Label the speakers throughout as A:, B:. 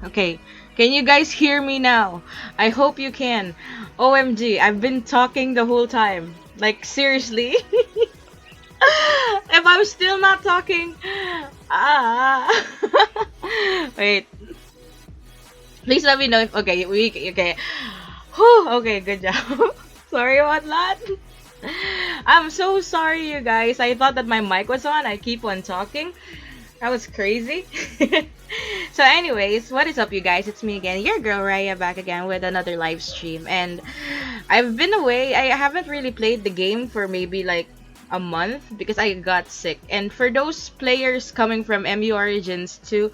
A: Okay, can you guys hear me now? I hope you can. OMG, I've been talking the whole time. Like, seriously? If I'm still not talking. Ah. Wait, please let me know if. Okay, Okay. Whew, okay, good job. Sorry about that. I'm so sorry, you guys. I thought that my mic was on. I keep on talking. That was crazy. So, anyways, what is up, you guys? It's me again, your girl Raya, back again with another live stream. And I've been away. I haven't really played the game for maybe like a month because I got sick. And for those players coming from MU Origins too,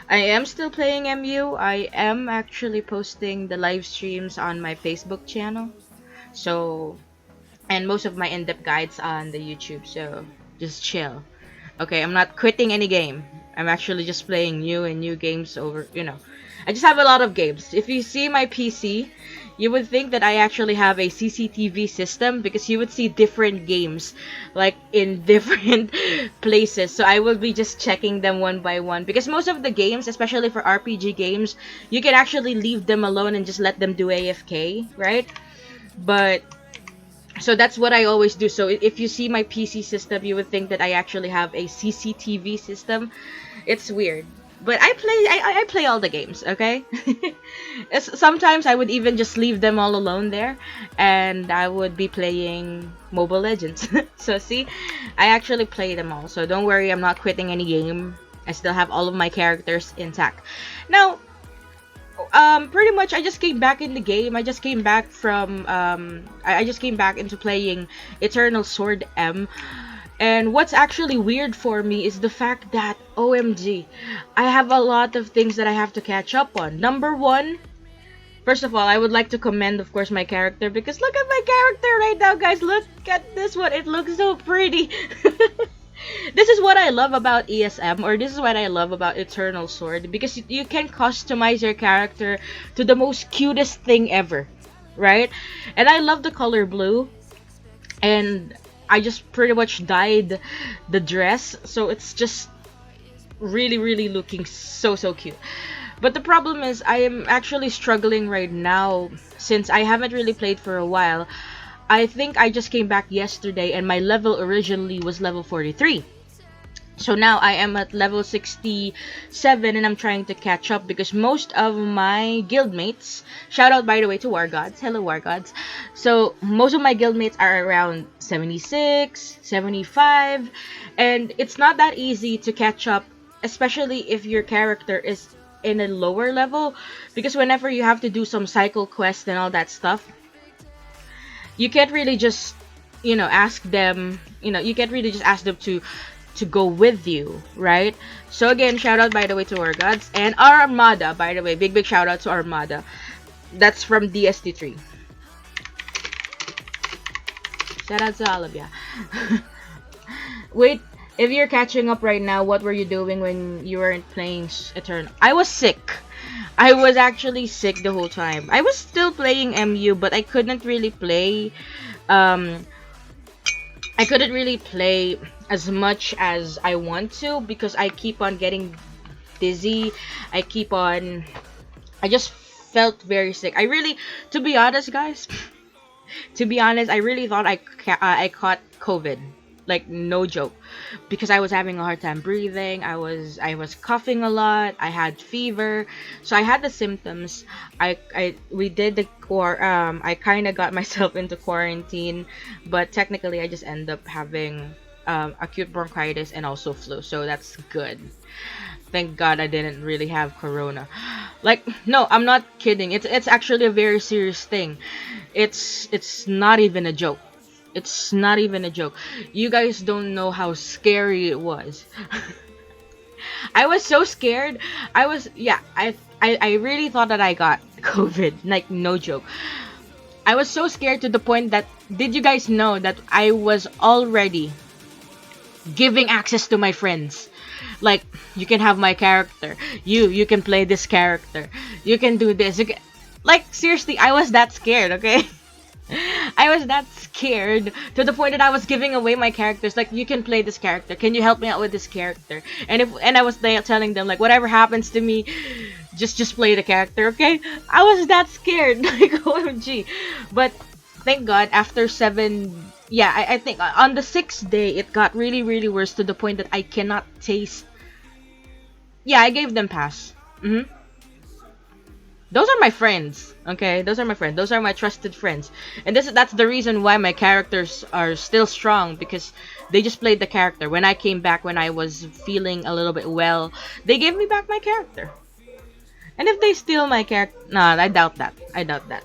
A: I am still playing MU. I am actually posting the live streams on my Facebook channel. So, and most of my in-depth guides on the YouTube. So, just chill. Okay, I'm not quitting any game. I'm actually just playing new and new games over. I just have a lot of games. If you see my PC, you would think that I actually have a CCTV system because you would see different games like in different places. So I will be just checking them one by one because most of the games, especially for RPG games, you can actually leave them alone and just let them do AFK, right? But so that's what I always do. So if you see my PC system, you would think that I actually have a CCTV system. It's weird. But I play all the games, okay? Sometimes I would even just leave them all alone there and I would be playing Mobile Legends. So see, I actually play them all. So don't worry, I'm not quitting any game. I still have all of my characters intact. Now, pretty much I just came back in the game. I just came back from I just came back into playing Eternal Sword M. And what's actually weird for me is the fact that OMG, I have a lot of things that I have to catch up on. Number one, first of all, I would like to commend, of course, my character because look at my character right now, guys. Look at this one. It looks so pretty. This is what I love about ESM, or this is what I love about Eternal Sword, because you can customize your character to the most cutest thing ever, right? And I love the color blue, and I just pretty much dyed the dress, so it's just really, really looking so cute. But the problem is, I am actually struggling right now since I haven't really played for a while. I think I just came back yesterday and my level originally was level 43. So now I am at level 67 and I'm trying to catch up because most of my guildmates, shout out by the way to War Gods, hello War Gods. So most of my guildmates are around 76, 75, and it's not that easy to catch up, especially if your character is in a lower level, because whenever you have to do some cycle quest and all that stuff, you can't really just ask them, you can't really just ask them to go with you, right? So again, shout out by the way to our gods and Armada, by the way, big shout out to Armada. That's from DST3. Shout out to all of ya. Wait, if you're catching up right now, what were you doing when you weren't playing Eternal? I was sick. I was actually sick the whole time. I was still playing MU, but I couldn't really play. Um, I couldn't really play as much as I want to because I keep on getting dizzy. I keep on. I just felt very sick. I really, to be honest, guys. To be honest, I really thought I caught COVID. Like no joke, because I was having a hard time breathing. I was coughing a lot. I had fever, so I had the symptoms. We did I kind of got myself into quarantine, but technically I just end up having acute bronchitis and also flu. So that's good. Thank God I didn't really have corona. Like no, I'm not kidding. It's actually a very serious thing. It's not even a joke. It's not even a joke. You guys don't know how scary it was. I was so scared. I really thought that I got COVID. Like no joke. I was so scared to the point that did you guys know that I was already giving access to my friends? Like you can have my character. You can play this character. You can do this. Like seriously, I was that scared, okay? I was that scared to the point that I was giving away my characters. Like, you can play this character. Can you help me out with this character? And I was there telling them like, whatever happens to me, Just play the character, okay? I was that scared, like OMG. But thank God, after 7, yeah, I think on the 6th day, it got really, really worse to the point that I cannot taste. Yeah, I gave them pass. Hmm. Those are my friends, okay? Those are my friends. Those are my trusted friends. And that's the reason why my characters are still strong, because they just played the character. When I came back, when I was feeling a little bit well, they gave me back my character. And if they steal my character, nah, I doubt that. I doubt that.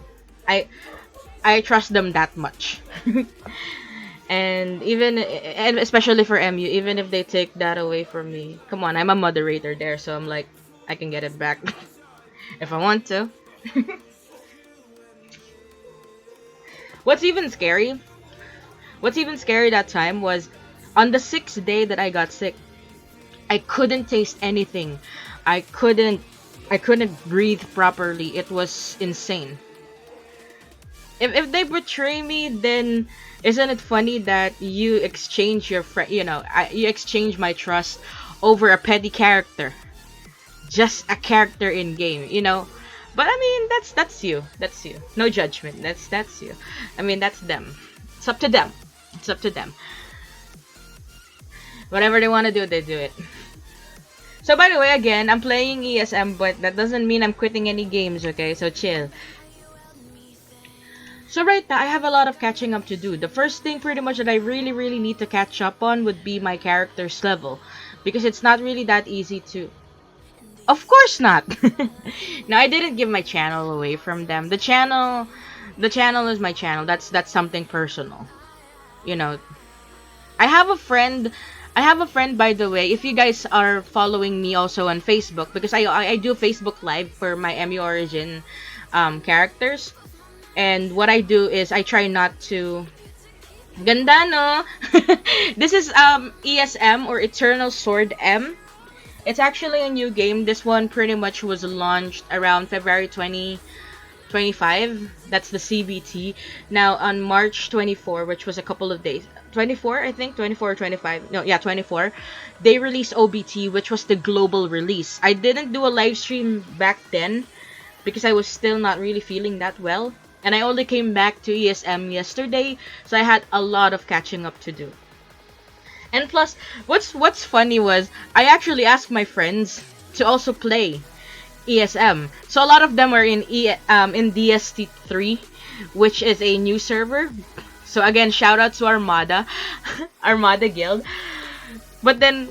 A: I I trust them that much. And especially for MU, even if they take that away from me, come on, I'm a moderator there, so I'm like, I can get it back if I want to. What's even scary? What's even scary that time was on the 6th day that I got sick, I couldn't taste anything. I couldn't I couldn't breathe properly. It was insane. If they betray me, then isn't it funny that you exchange your friend, you exchange my trust over a petty character, just a character in game, But I mean, that's you. That's you. No judgment. That's you. I mean, that's them. It's up to them. It's up to them. Whatever they want to do, they do it. So by the way, again, I'm playing ESM, but that doesn't mean I'm quitting any games, okay? So chill. So right now, I have a lot of catching up to do. The first thing pretty much that I really, really need to catch up on would be my character's level. Because it's not really that easy to... Of course not! No, I didn't give my channel away from them. The channel is my channel. That's something personal. You know, I have a friend. I have a friend, by the way. If you guys are following me also on Facebook, because I do Facebook Live for my MU Origin characters, and what I do is I try not to. Ganda no. This is ESM, or Eternal Sword M. It's actually a new game. This one pretty much was launched around February 2025. That's the CBT. Now on March 24, which was a couple of days, 24 I think, 24 or 25. No, yeah, 24. They released OBT, which was the global release. I didn't do a live stream back then because I was still not really feeling that well. And I only came back to ESM yesterday, so I had a lot of catching up to do. And plus, what's funny was I actually asked my friends to also play ESM. So a lot of them are in DST3, which is a new server. So again, shout out to Armada, Armada Guild. But then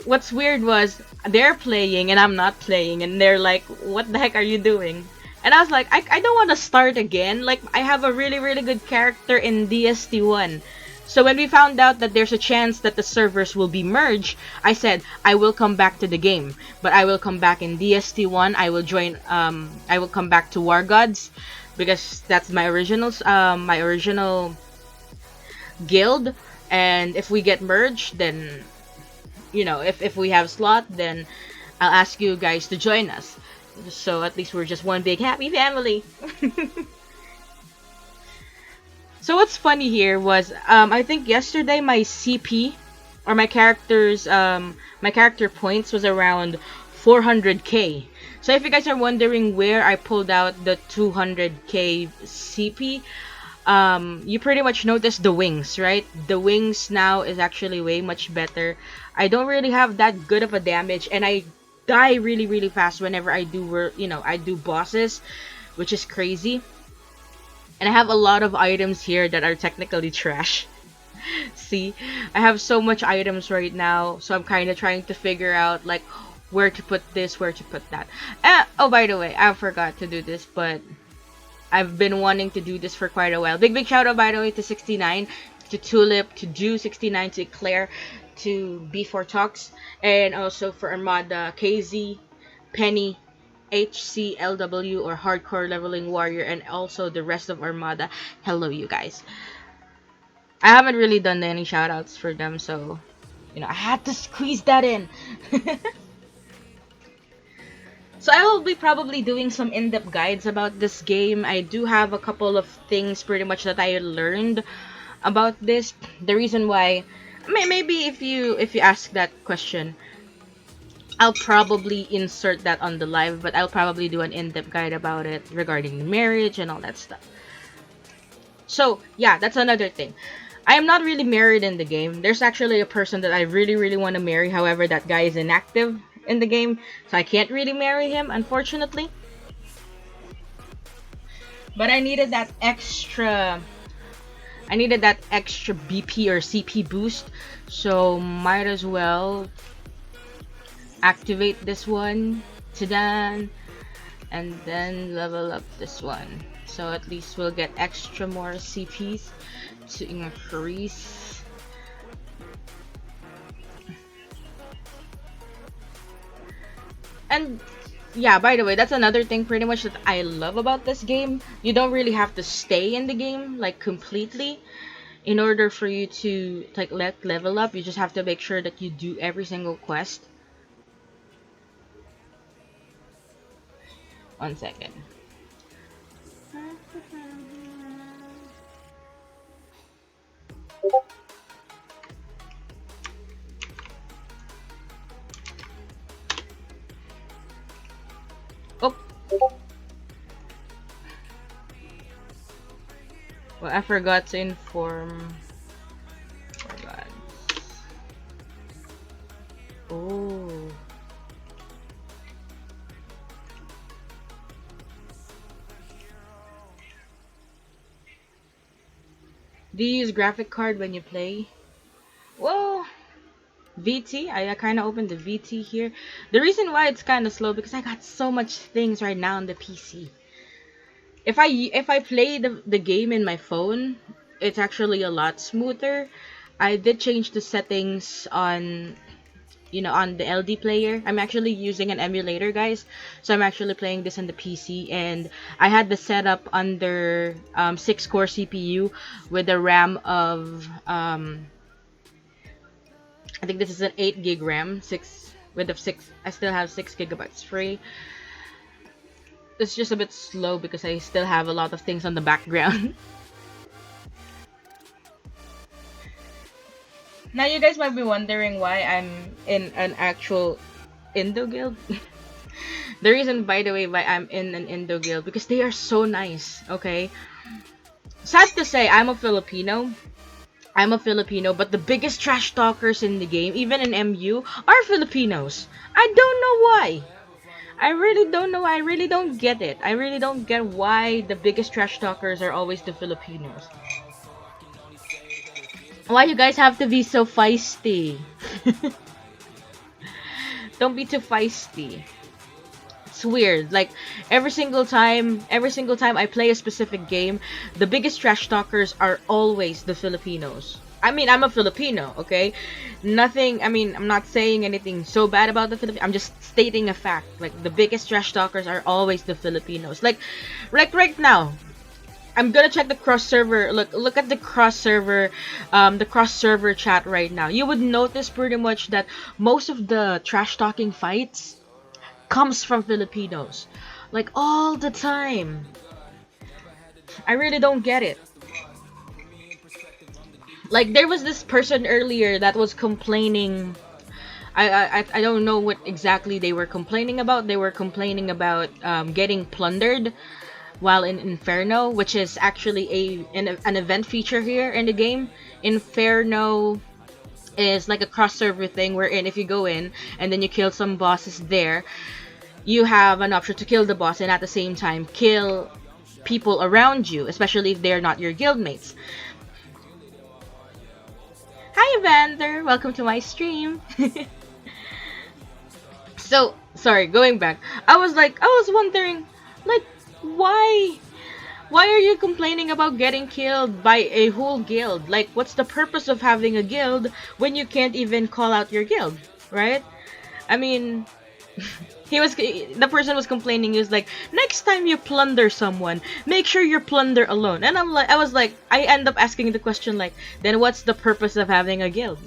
A: what's weird was they're playing and I'm not playing, and they're like, "What the heck are you doing?" And I was like, I don't want to start again. Like, I have a really, really good character in DST1. So when we found out that there's a chance that the servers will be merged, I said, I will come back to the game. But I will come back in DST1. I will join, I will come back to War Gods. Because that's my original guild. And if we get merged, then, if we have slot, then I'll ask you guys to join us. So at least we're just one big happy family. So what's funny here was I think yesterday my CP, or my character points, was around 400k. So if you guys are wondering where I pulled out the 200k CP, you pretty much noticed the wings, right? The wings now is actually way much better. I don't really have that good of a damage, and I die really, really fast whenever I do bosses, which is crazy. And I have a lot of items here that are technically trash. See, I have so much items right now, so I'm kind of trying to figure out like where to put this, where to put that. Oh, by the way, I forgot to do this, but I've been wanting to do this for quite a while. Big shout out, by the way, to 69, to Tulip, to Jew 69, to Claire, to B4 Talks, and also for Armada, KZ, Penny, HCLW, or Hardcore Leveling Warrior, and also the rest of Armada. Hello, you guys. I haven't really done any shoutouts for them, so I had to squeeze that in. So I will be probably doing some in-depth guides about this game. I do have a couple of things pretty much that I learned about this. The reason why, maybe if you ask that question, I'll probably insert that on the live, but I'll probably do an in-depth guide about it regarding marriage and all that stuff. So yeah, that's another thing. I am not really married in the game. There's actually a person that I really, really want to marry. However, that guy is inactive in the game, so I can't really marry him, unfortunately. But I needed that extra BP or CP boost, so might as well activate this one to Dan and then level up this one. So at least we'll get extra more CPs to increase. And yeah, by the way, that's another thing pretty much that I love about this game. You don't really have to stay in the game like completely in order for you to like level up. You just have to make sure that you do every single quest. 1 second. Oh, well, I forgot to inform. Forgot. Oh. Do you use graphic card when you play? Well, VT. I kind of opened the VT here. The reason why it's kind of slow because I got so much things right now on the PC. If I play the game in my phone, it's actually a lot smoother. I did change the settings on on the LD player. I'm actually using an emulator, guys. So I'm actually playing this on the PC, and I had the setup under 6-core CPU with a RAM of I think this is an 8 gig RAM, six with the six. I still have 6 gigabytes free. It's just a bit slow because I still have a lot of things on the background. Now you guys might be wondering why I'm in an actual Indo guild. The reason, by the way, why I'm in an Indo guild because they are so nice. Okay, sad to say, I'm a Filipino, but the biggest trash talkers in the game, even in MU, are Filipinos. I don't know why. I really don't know. I really don't get it. I really don't get why the biggest trash talkers are always the Filipinos. Why you guys have to be so feisty? Don't be too feisty. It's weird. Like every single time I play a specific game, the biggest trash talkers are always the Filipinos. I mean, I'm a Filipino, okay? Nothing, I mean, I'm not saying anything so bad about the Philippines. I'm just stating a fact. Like, the biggest trash talkers are always the Filipinos. Like right now, I'm gonna check the cross server. Look at the cross server chat right now. You would notice pretty much that most of the trash talking fights comes from Filipinos, like all the time. I really don't get it. Like there was this person earlier that was complaining. I don't know what exactly they were complaining about. They were complaining about getting plundered while in Inferno, which is actually an event feature here in the game. Inferno is like a cross server thing wherein if you go in and then you kill some bosses there, you have an option to kill the boss and at the same time kill people around you, especially if they're not your guildmates. Hi Evander, welcome to my stream. So sorry, going back. I was wondering, like, why are you complaining about getting killed by a whole guild? Like, what's the purpose of having a guild when you can't even call out your guild, right? I mean, the person was complaining. He was like, next time you plunder someone, make sure you plunder alone. And I end up asking the question like, then what's the purpose of having a guild?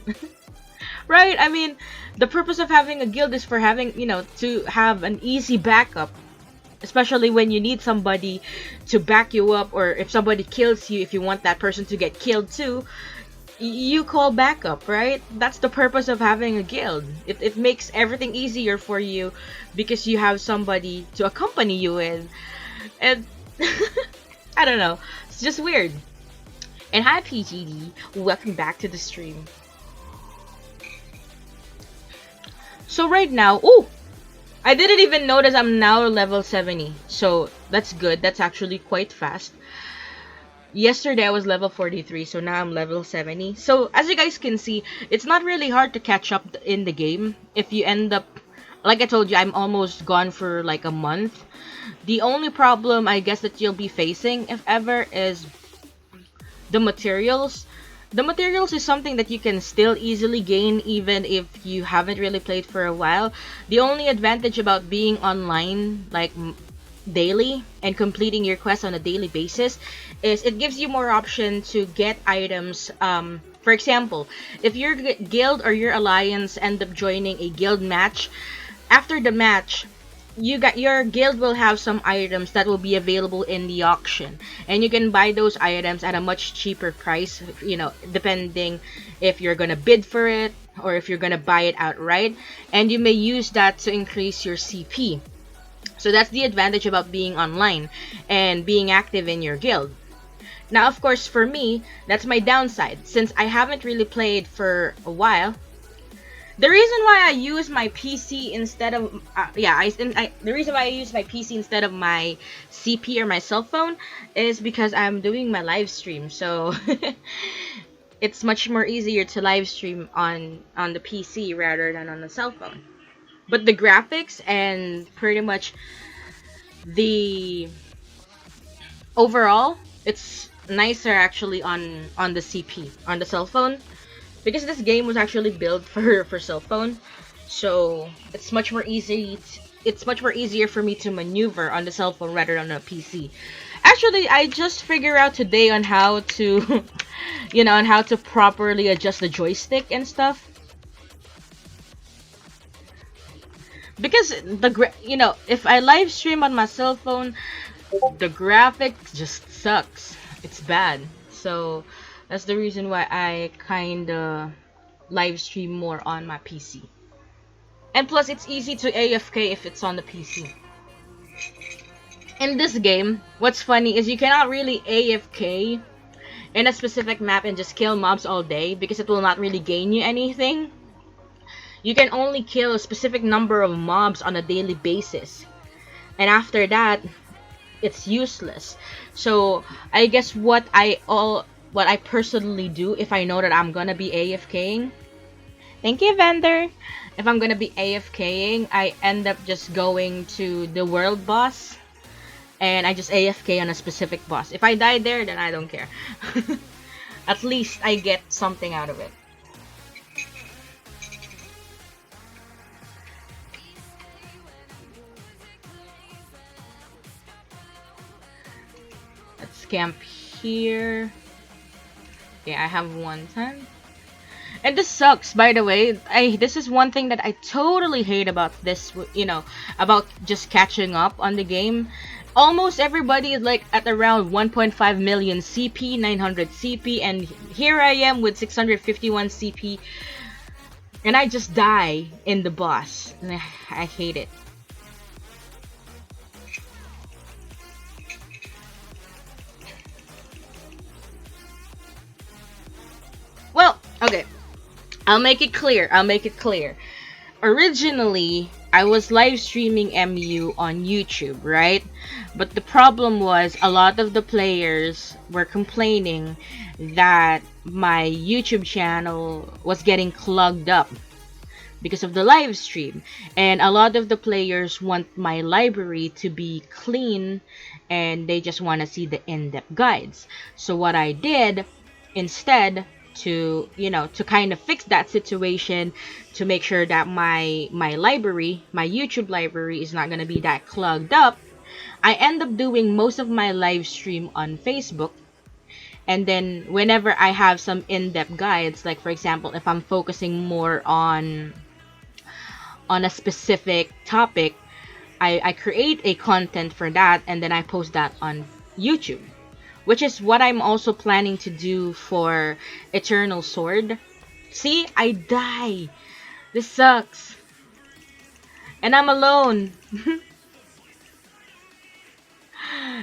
A: Right? I mean, the purpose of having a guild is for having, to have an easy backup. Especially when you need somebody to back you up, or if somebody kills you, if you want that person to get killed too, you call backup, right? That's the purpose of having a guild. It makes everything easier for you because you have somebody to accompany you with. And I don't know. It's just weird. And hi PGD, welcome back to the stream. So right now, oh, I didn't even notice I'm now level 70. So that's good. That's actually quite fast. Yesterday I was level 43, so now I'm level 70. So as you guys can see, it's not really hard to catch up in the game. If you end up, like I told you, I'm almost gone for like a month. The only problem I guess that you'll be facing, if ever, is the materials. The materials is something that you can still easily gain even if you haven't really played for a while. The only advantage about being online, like daily, and completing your quest on a daily basis is it gives you more option to get items. For example, if your guild or your alliance end up joining a guild match, after the match you got your guild will have some items that will be available in the auction, and you can buy those items at a much cheaper price, you know, depending if you're gonna bid for it or if you're gonna buy it outright, and you may use that to increase your CP. So that's the advantage about being online and being active in your guild. Now, of course, for me, that's my downside. Since I haven't really played for a while, the reason why I use my PC instead of the reason why I use my PC instead of my CP or my cell phone is because I'm doing my live stream. So it's much more easier to live stream on the PC rather than on the cell phone. But the graphics and pretty much the overall, it's nicer actually on the CP, on the cell phone, because this game was actually built for cell phone. So it's much more easy. It's much more easier for me to maneuver on the cell phone rather than a PC. Actually, I just figured out today on how to, on how to properly adjust the joystick and stuff. Because if I live stream on my cell phone, the graphics just sucks. It's bad. So that's the reason why I kinda live stream more on my PC. And plus, it's easy to AFK if it's on the PC. In this game, what's funny is you cannot really AFK in a specific map and just kill mobs all day because it will not really gain you anything. You can only kill a specific number of mobs on a daily basis. And after that, it's useless. So I guess what I personally do if I know that I'm gonna be AFKing. Thank you, vendor. If I'm gonna be AFKing, I end up just going to the world boss, and I just AFK on a specific boss. If I die there, then I don't care. At least I get something out of it. Let's camp here. Okay, I have 110. And this sucks, by the way. This is one thing that I totally hate about this, about just catching up on the game. Almost everybody is like at around 1.5 million CP, 900 CP, and here I am with 651 CP, and I just die in the boss. And I hate it. Well, okay. I'll make it clear. Originally, I was live streaming MU on YouTube, right? But the problem was a lot of the players were complaining that my YouTube channel was getting clogged up because of the live stream. And a lot of the players want my library to be clean and they just want to see the in-depth guides. So what I did instead, to kind of fix that situation, to make sure that my YouTube library is not going to be that clogged up, I end up doing most of my live stream on Facebook. And then whenever I have some in-depth guides, like for example, if I'm focusing more on a specific topic, I create a content for that and then I post that on YouTube. which is what I'm also planning to do for Eternal Sword. See, I die. This sucks. And I'm alone.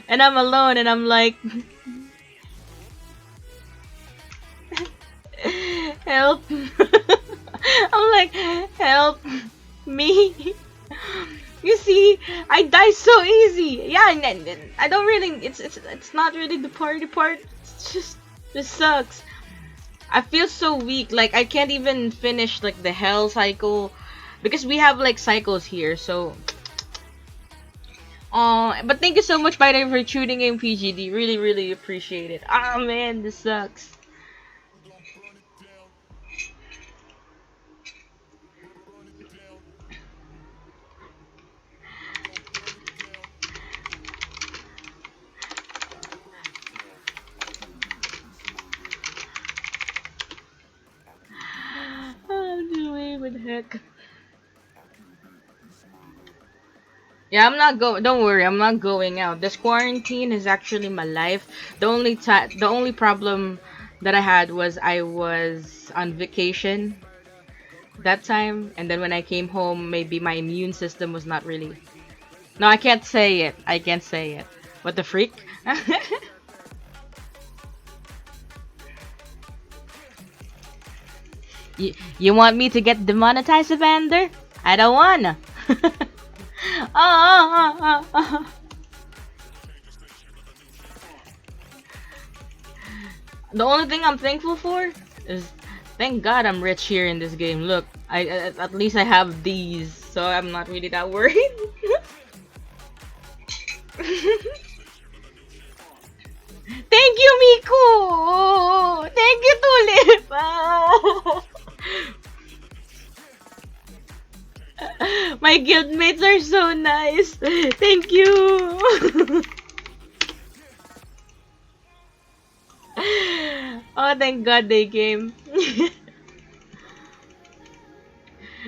A: And I'm alone and I'm like, help. I'm like, help me. You see, I die so easy. Yeah, and I don't really. It's not really the party part. It's just this sucks. I feel so weak. Like I can't even finish like the hell cycle because we have like cycles here. So, but thank you so much by the way for tuning in, PGD. Really, really appreciate it. Ah man, this sucks. Oh, no way, what the heck? Yeah, I'm not going. Don't worry, I'm not going out. This quarantine is actually my life. The only problem that I had was I was on vacation that time, and then when I came home, maybe my immune system was not really. No, I can't say it. I can't say it. What the freak? You want me to get demonetized, Evander? I don't wanna. Oh. The only thing I'm thankful for is thank God I'm rich here in this game. Look, at least I have these, so I'm not really that worried. Thank you, Miku! Thank you, Tulip! My guildmates are so nice. Thank you. Oh, thank God they came.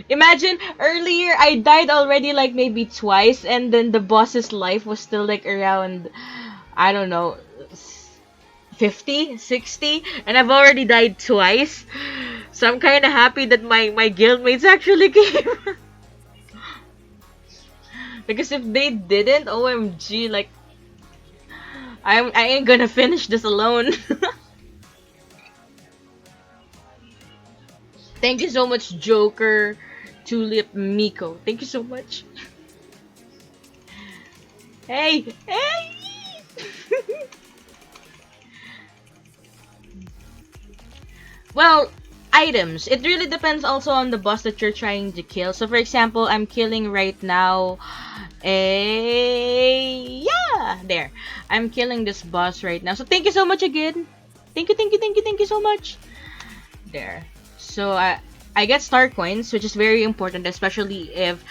A: Imagine earlier I died already like maybe twice, and then the boss's life was still like around, I don't know, 50, 60, and I've already died twice. So I'm kind of happy that my guildmates actually came. Because if they didn't, OMG, like I ain't gonna finish this alone. Thank you so much, Joker, Tulip, Miko. Thank you so much. Hey, hey. Well, items. It really depends also on the boss that you're trying to kill. So for example, I'm killing right now yeah, there. I'm killing this boss right now. So thank you so much again. Thank you so much. There. So I get star coins, which is very important, especially if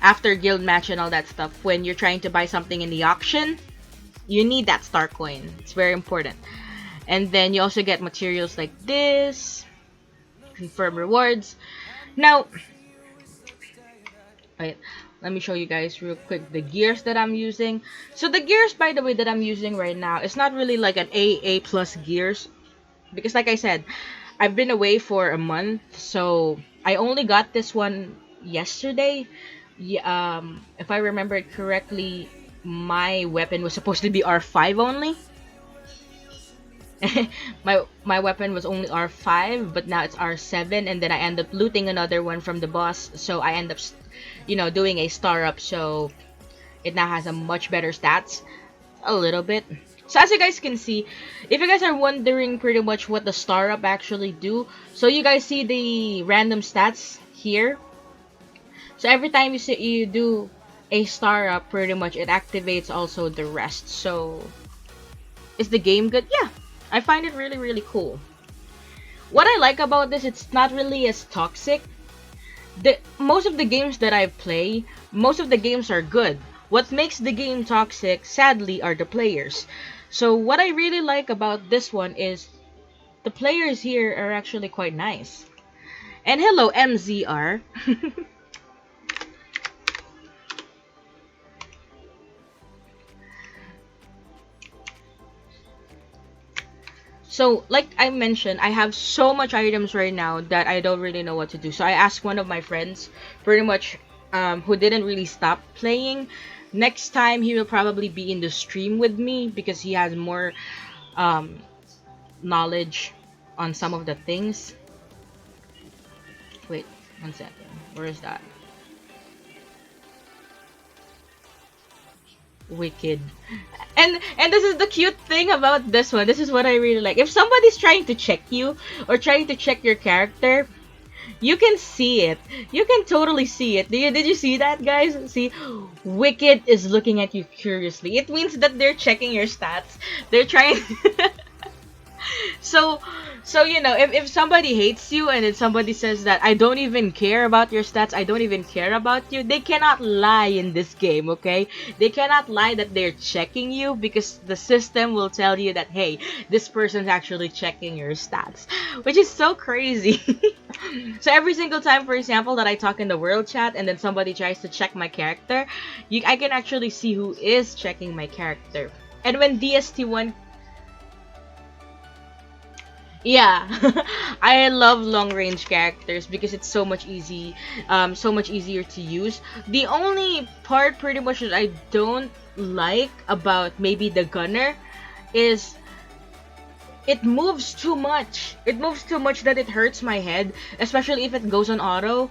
A: after guild match and all that stuff, when you're trying to buy something in the auction, you need that star coin. It's very important. And then you also get materials like this, confirm rewards. Now, wait, let me show you guys real quick the gears that I'm using. So the gears, by the way, that I'm using right now, it's not really like an A plus gears, because like I said, I've been away for a month, so I only got this one yesterday. Yeah, if I remember it correctly, my weapon was supposed to be R5 only. My weapon was only R5, but now it's R7, and then I end up looting another one from the boss, so I end up, doing a star up, so it now has a much better stats, a little bit. So as you guys can see, if you guys are wondering pretty much what the star up actually do, so you guys see the random stats here. So every time you do a star up, pretty much it activates also the rest. So is the game good? Yeah, I find it really, really cool. What I like about this, it's not really as toxic. Most of the games that I play, most of the games are good. What makes the game toxic, sadly, are the players. So what I really like about this one is the players here are actually quite nice. And hello, MZR. So, like I mentioned, I have so much items right now that I don't really know what to do. So I asked one of my friends, pretty much, who didn't really stop playing. Next time he will probably be in the stream with me because he has more um, knowledge on some of the things. Wait, 1 second. Where is that? Wicked. And this is the cute thing about this one. This is what I really like. If somebody's trying to check you or trying to check your character, you can see it. You can totally see it. Did you see that, guys? See, Wicked is looking at you curiously. It means that they're checking your stats. They're trying. so if somebody hates you and then somebody says that I don't even care about your stats, I don't even care about you, they cannot lie in this game. Okay, they cannot lie that they're checking you, because the system will tell you that, hey, this person's actually checking your stats, which is so crazy. So every single time, for example, that I talk in the world chat and then somebody tries to check my character, I can actually see who is checking my character. And when DST1, yeah, I love long range characters because it's so much easier to use. The only part pretty much that I don't like about maybe the gunner is it moves too much. It moves too much that it hurts my head, especially if it goes on auto.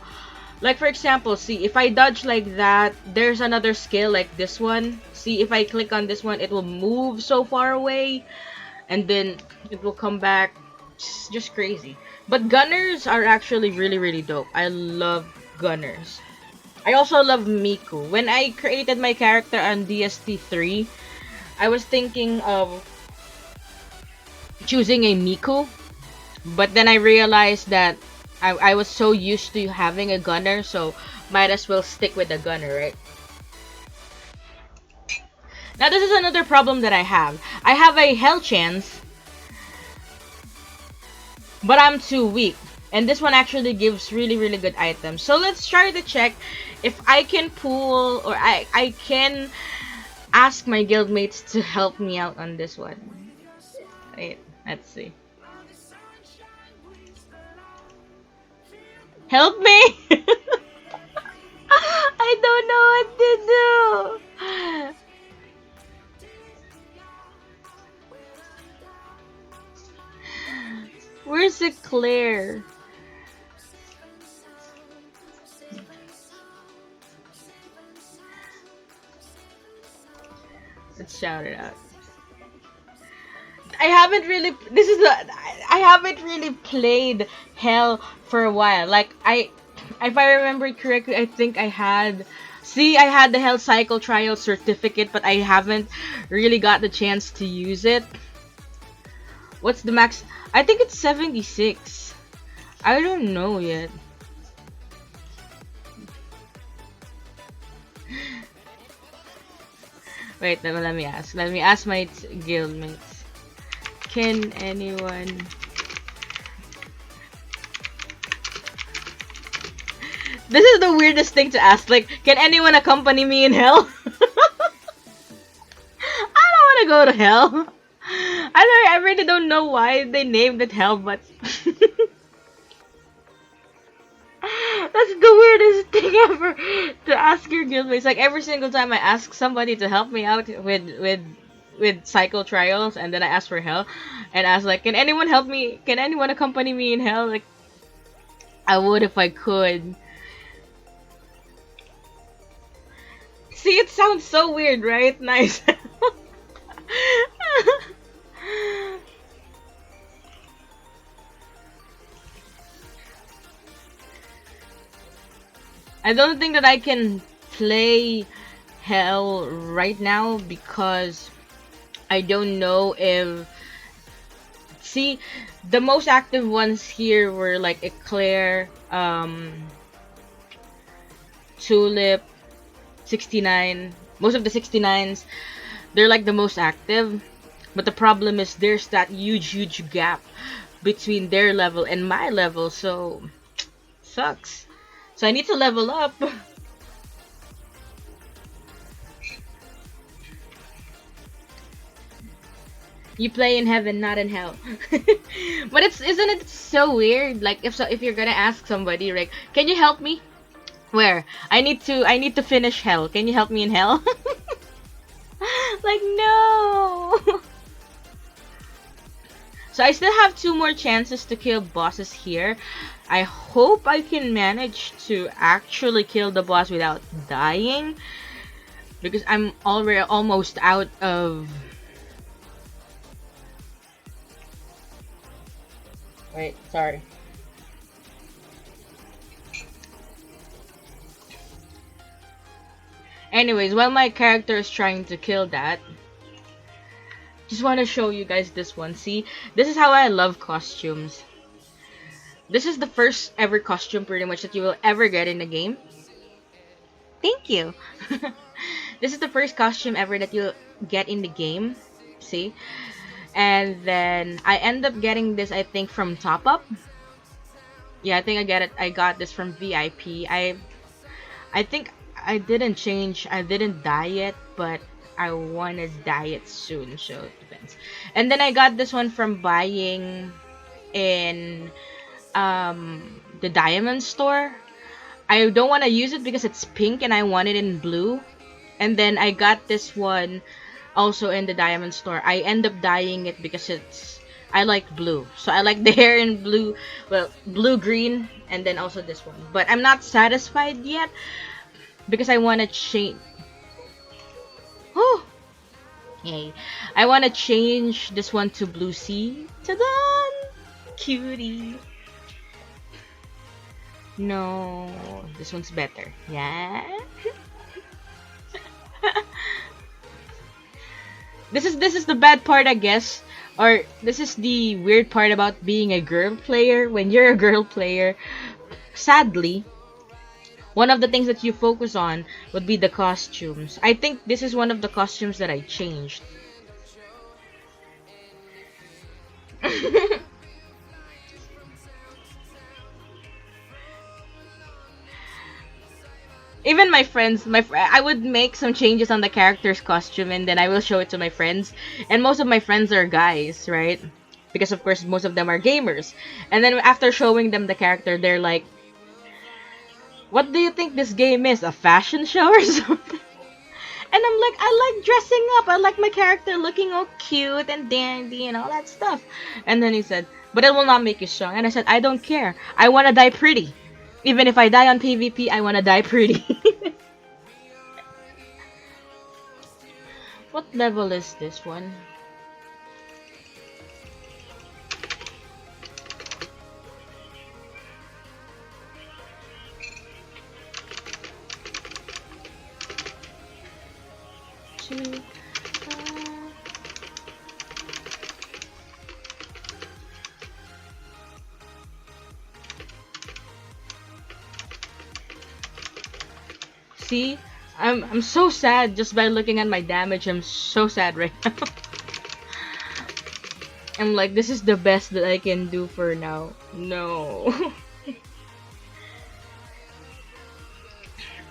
A: Like for example, see, if I dodge like that, there's another skill like this one. See, if I click on this one, it will move so far away, and then it will come back. It's just crazy. But gunners are actually really, really dope. I love gunners. I also love Miku. When I created my character on DST3, I was thinking of choosing a Miku, but then I realized that I was so used to having a gunner, so might as well stick with the gunner, right? Now this is another problem that I have. I have a hell chance, but I'm too weak. And this one actually gives really, really good items. So let's try to check if I can pull, or I can ask my guildmates to help me out on this one. Wait, let's see. Help me! I don't know what to do. Where's it, Claire? Let's shout it out. I haven't really. This is a. I haven't really played Hell for a while. Like if I remember correctly, I think I had. See, I had the Hell Cycle Trial certificate, but I haven't really got the chance to use it. What's the max? I think it's 76. I don't know yet. Wait, let me ask. Let me ask my guildmates. Can anyone... This is the weirdest thing to ask. Like, can anyone accompany me in hell? I don't want to go to hell. I really don't know why they named it hell, but that's the weirdest thing ever to ask your guildmates. Like every single time I ask somebody to help me out with cycle trials, and then I ask for hell, and ask like, can anyone help me? Can anyone accompany me in hell? Like, I would if I could. See, it sounds so weird, right? Nice. I don't think that I can play Hell right now because I don't know if... See, the most active ones here were like Eclair, Tulip, 69. Most of the 69s, they're like the most active. But the problem is there's that huge gap between their level and my level, so sucks. So I need to level up. You play in heaven, not in hell. But it's isn't it so weird? Like if you're gonna ask somebody like, can you help me? Where? I need to finish hell. Can you help me in hell? Like no. So I still have two more chances to kill bosses here. I hope I can manage to actually kill the boss without dying. Because I'm already almost out of... Wait, sorry. Anyways, while my character is trying to kill that, just want to show you guys this one. See, this is how I love costumes. This is the first ever costume pretty much that you will ever get in the game. Thank you. This is the first costume ever that you'll get in the game. See? And then I end up getting this, I think, from Top Up. Yeah, I think I got this from VIP. I think I didn't change. I didn't dye it, but I wanna dye it soon, so it depends. And then I got this one from buying in the diamond store. I don't want to use it because it's pink and I want it in blue. And then I got this one also in the diamond store. I end up dyeing it because I like blue. So I like the hair in blue, well, blue green, and then also this one. But I'm not satisfied yet because I want to change. Oh, yay! I want to change this one to blue sea. Ta-da! Cutie. No, this one's better. Yeah. This is the bad part, I guess, or this is the weird part about being a girl player. When you're a girl player, sadly, one of the things that you focus on would be the costumes. I think this is one of the costumes that I changed. Even my friends, I would make some changes on the character's costume and then I will show it to my friends. And most of my friends are guys, right? Because of course most of them are gamers. And then after showing them the character, they're like, "What do you think this game is? A fashion show or something?" And I'm like, "I like dressing up. I like my character looking all cute and dandy and all that stuff." And then he said, "But it will not make you strong." And I said, "I don't care. I want to die pretty. Even if I die on PvP, I want to die pretty." What level is this one? Two. See, I'm so sad just by looking at my damage. I'm so sad right now. I'm like, this is the best that I can do for now. No.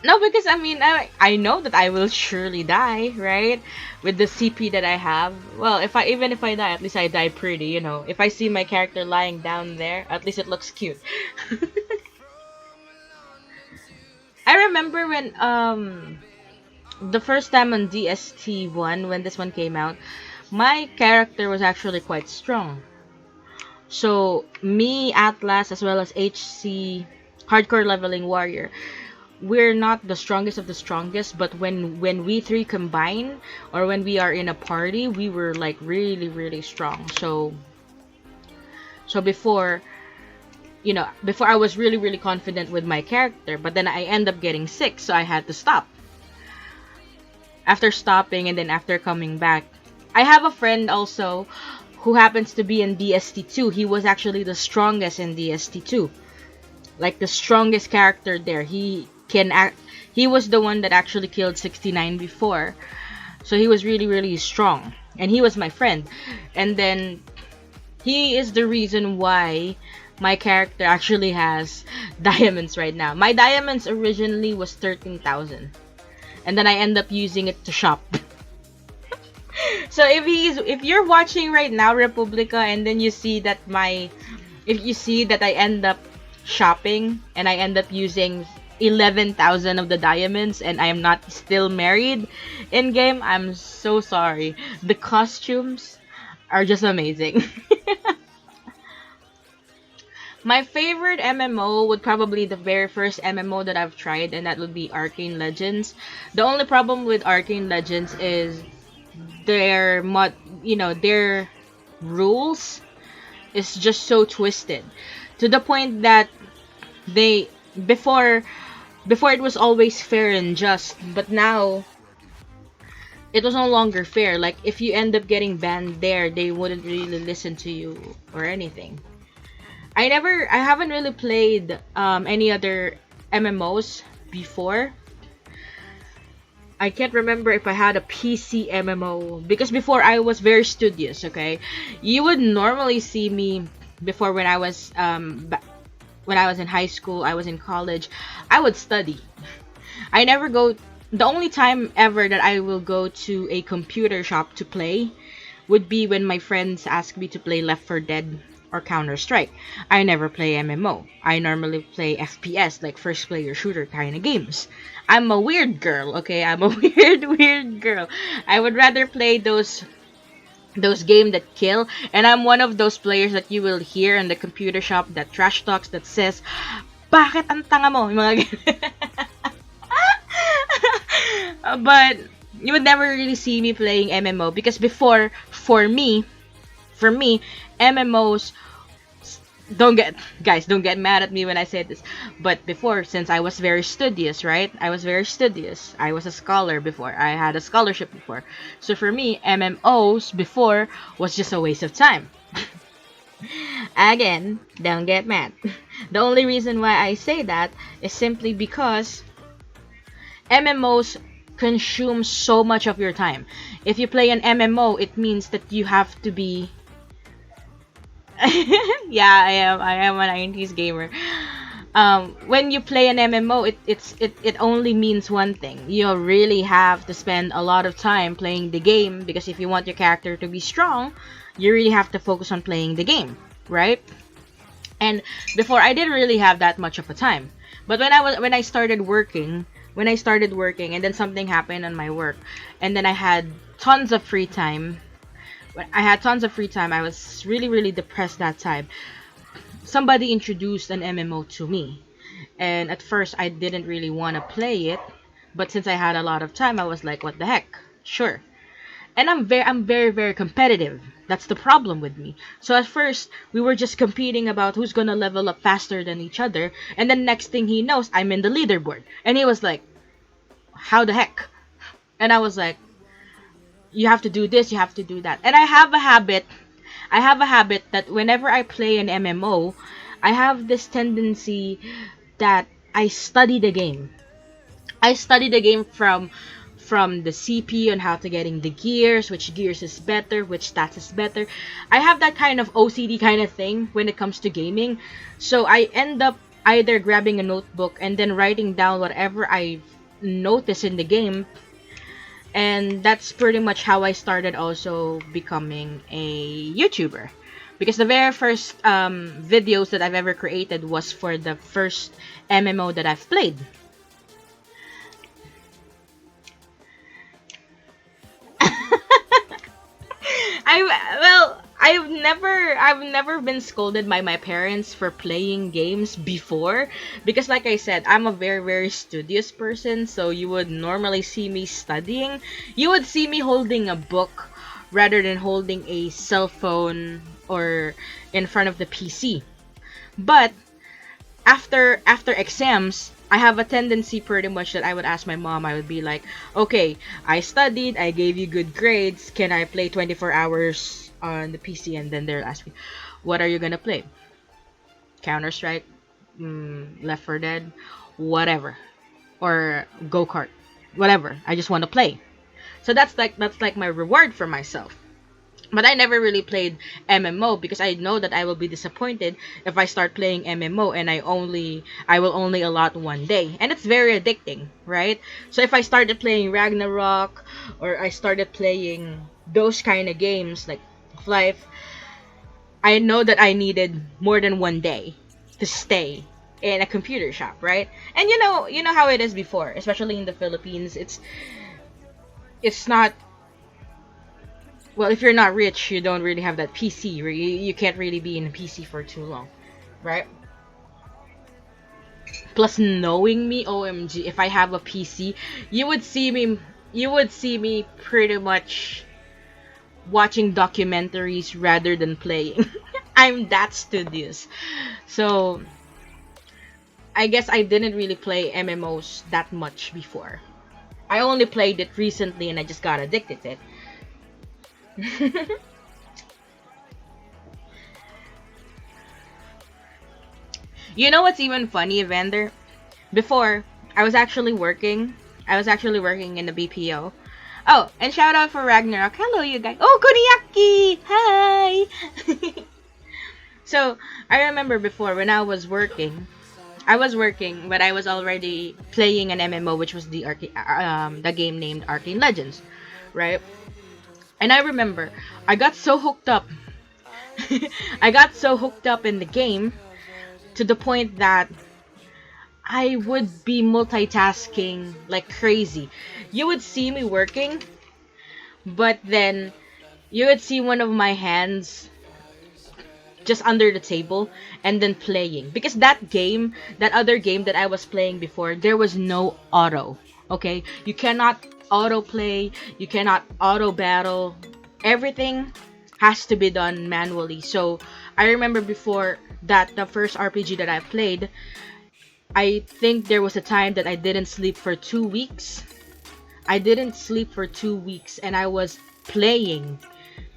A: No, because I mean, I know that I will surely die, right? With the CP that I have. Well, even if I die, at least I die pretty, you know. If I see my character lying down there, at least it looks cute. I remember when the first time on DST1 when this one came out, my character was actually quite strong. So me, Atlas, as well as HC, Hardcore Leveling Warrior, we're not the strongest of the strongest, but when we three combine or when we are in a party, we were like really really strong. So before, you know, before I was really really confident with my character, but then I end up getting sick, so I had to stop. After stopping and then after coming back, I have a friend also who happens to be in DST2. He was actually the strongest in DST2, like the strongest character there. He was the one that actually killed 69 before, so he was really really strong, and he was my friend. And then he is the reason why my character actually has diamonds right now. My diamonds originally was 13,000, and then I end up using it to shop. So if you're watching right now, Republica, and then you see that if you see that I end up shopping and I end up using 11,000 of the diamonds and I am not still married in game, I'm so sorry. The costumes are just amazing. My favorite MMO would probably the very first MMO that I've tried, and that would be Arcane Legends. The only problem with Arcane Legends is their their rules is just so twisted to the point that they before before it was always fair and just, but now it was no longer fair. Like if you end up getting banned there, they wouldn't really listen to you or anything. I haven't really played any other MMOs before. I can't remember if I had a PC MMO because before I was very studious. Okay, you would normally see me before when I was in high school, I was in college, I would study. I never go. The only time ever that I will go to a computer shop to play would be when my friends ask me to play Left 4 Dead or Counter Strike. I never play MMO. I normally play FPS, like first player shooter kind of games. I'm a weird girl, okay? I'm a weird girl. I would rather play those game that kill, and I'm one of those players that you will hear in the computer shop that trash talks, that says bakit ang tanga mo, yung mga but you would never really see me playing MMO because before, for me MMOs, don't get mad at me when I say this, but before, since I was very studious, right? I was very studious. I was a scholar before. I had a scholarship before. So for me, MMOs before was just a waste of time. Again, don't get mad. The only reason why I say that is simply because MMOs consume so much of your time. If you play an MMO, it means that you have to be yeah, I am a 90s gamer. When you play an MMO, it only means one thing. You really have to spend a lot of time playing the game because if you want your character to be strong, you really have to focus on playing the game, right? And before I didn't really have that much of a time. But when I started working and then something happened on my work and then I had tons of free time. When I had tons of free time, I was really, really depressed that time. Somebody introduced an MMO to me. And at first, I didn't really want to play it. But since I had a lot of time, I was like, what the heck? Sure. And I'm very, very competitive. That's the problem with me. So at first, we were just competing about who's gonna level up faster than each other. And then next thing he knows, I'm in the leaderboard. And he was like, how the heck? And I was like, you have to do this, you have to do that. And I have a habit that whenever I play an MMO, I have this tendency that I study the game. I study the game from the CP on how to getting the gears, which gears is better, which stats is better. I have that kind of OCD kind of thing when it comes to gaming. So I end up either grabbing a notebook and then writing down whatever I notice in the game, and that's pretty much how I started also becoming a YouTuber. Because the very first videos that I've ever created was for the first MMO that I've played. I've never been scolded by my parents for playing games before because like I said, I'm a very very studious person, so you would normally see me studying. You would see me holding a book rather than holding a cell phone or in front of the PC. But after exams, I have a tendency pretty much that I would ask my mom, I would be like, okay, I studied, I gave you good grades, can I play 24 hours on the PC? And then they'll ask me, what are you gonna play? Counter Strike, Left 4 Dead, whatever, or go kart, whatever. I just want to play. So that's like my reward for myself. But I never really played MMO because I know that I will be disappointed if I start playing MMO and I will only allot one day. And it's very addicting, right? So if I started playing Ragnarok or I started playing those kind of games like Life, I know that I needed more than 1 day to stay in a computer shop, right? And you know how it is before, especially in the Philippines. It's not, well, if you're not rich, you don't really have that PC. You can't really be in a PC for too long, right? Plus, knowing me, OMG, if I have a PC, you would see me, you would see me pretty much watching documentaries rather than playing. I'm that studious. So, I guess I didn't really play MMOs that much before. I only played it recently and I just got addicted to it. You know what's even funny, Evander? Before, I was actually working. I was actually working in the BPO. Oh, and shout out for Ragnarok. Hello, you guys. Oh, Kuniaki! Hi! So, I remember before when I was working, but I was already playing an MMO, which was the game named Arcane Legends, right? And I remember I got so hooked up. I got so hooked up in the game to the point that I would be multitasking like crazy. You would see me working, but then you would see one of my hands just under the table and then playing. Because that other game that I was playing before, there was no auto. Okay? You cannot auto play, you cannot auto battle. Everything has to be done manually. So I remember before that the first RPG that I played, I think there was a time that I didn't sleep for 2 weeks. I didn't sleep for 2 weeks and I was playing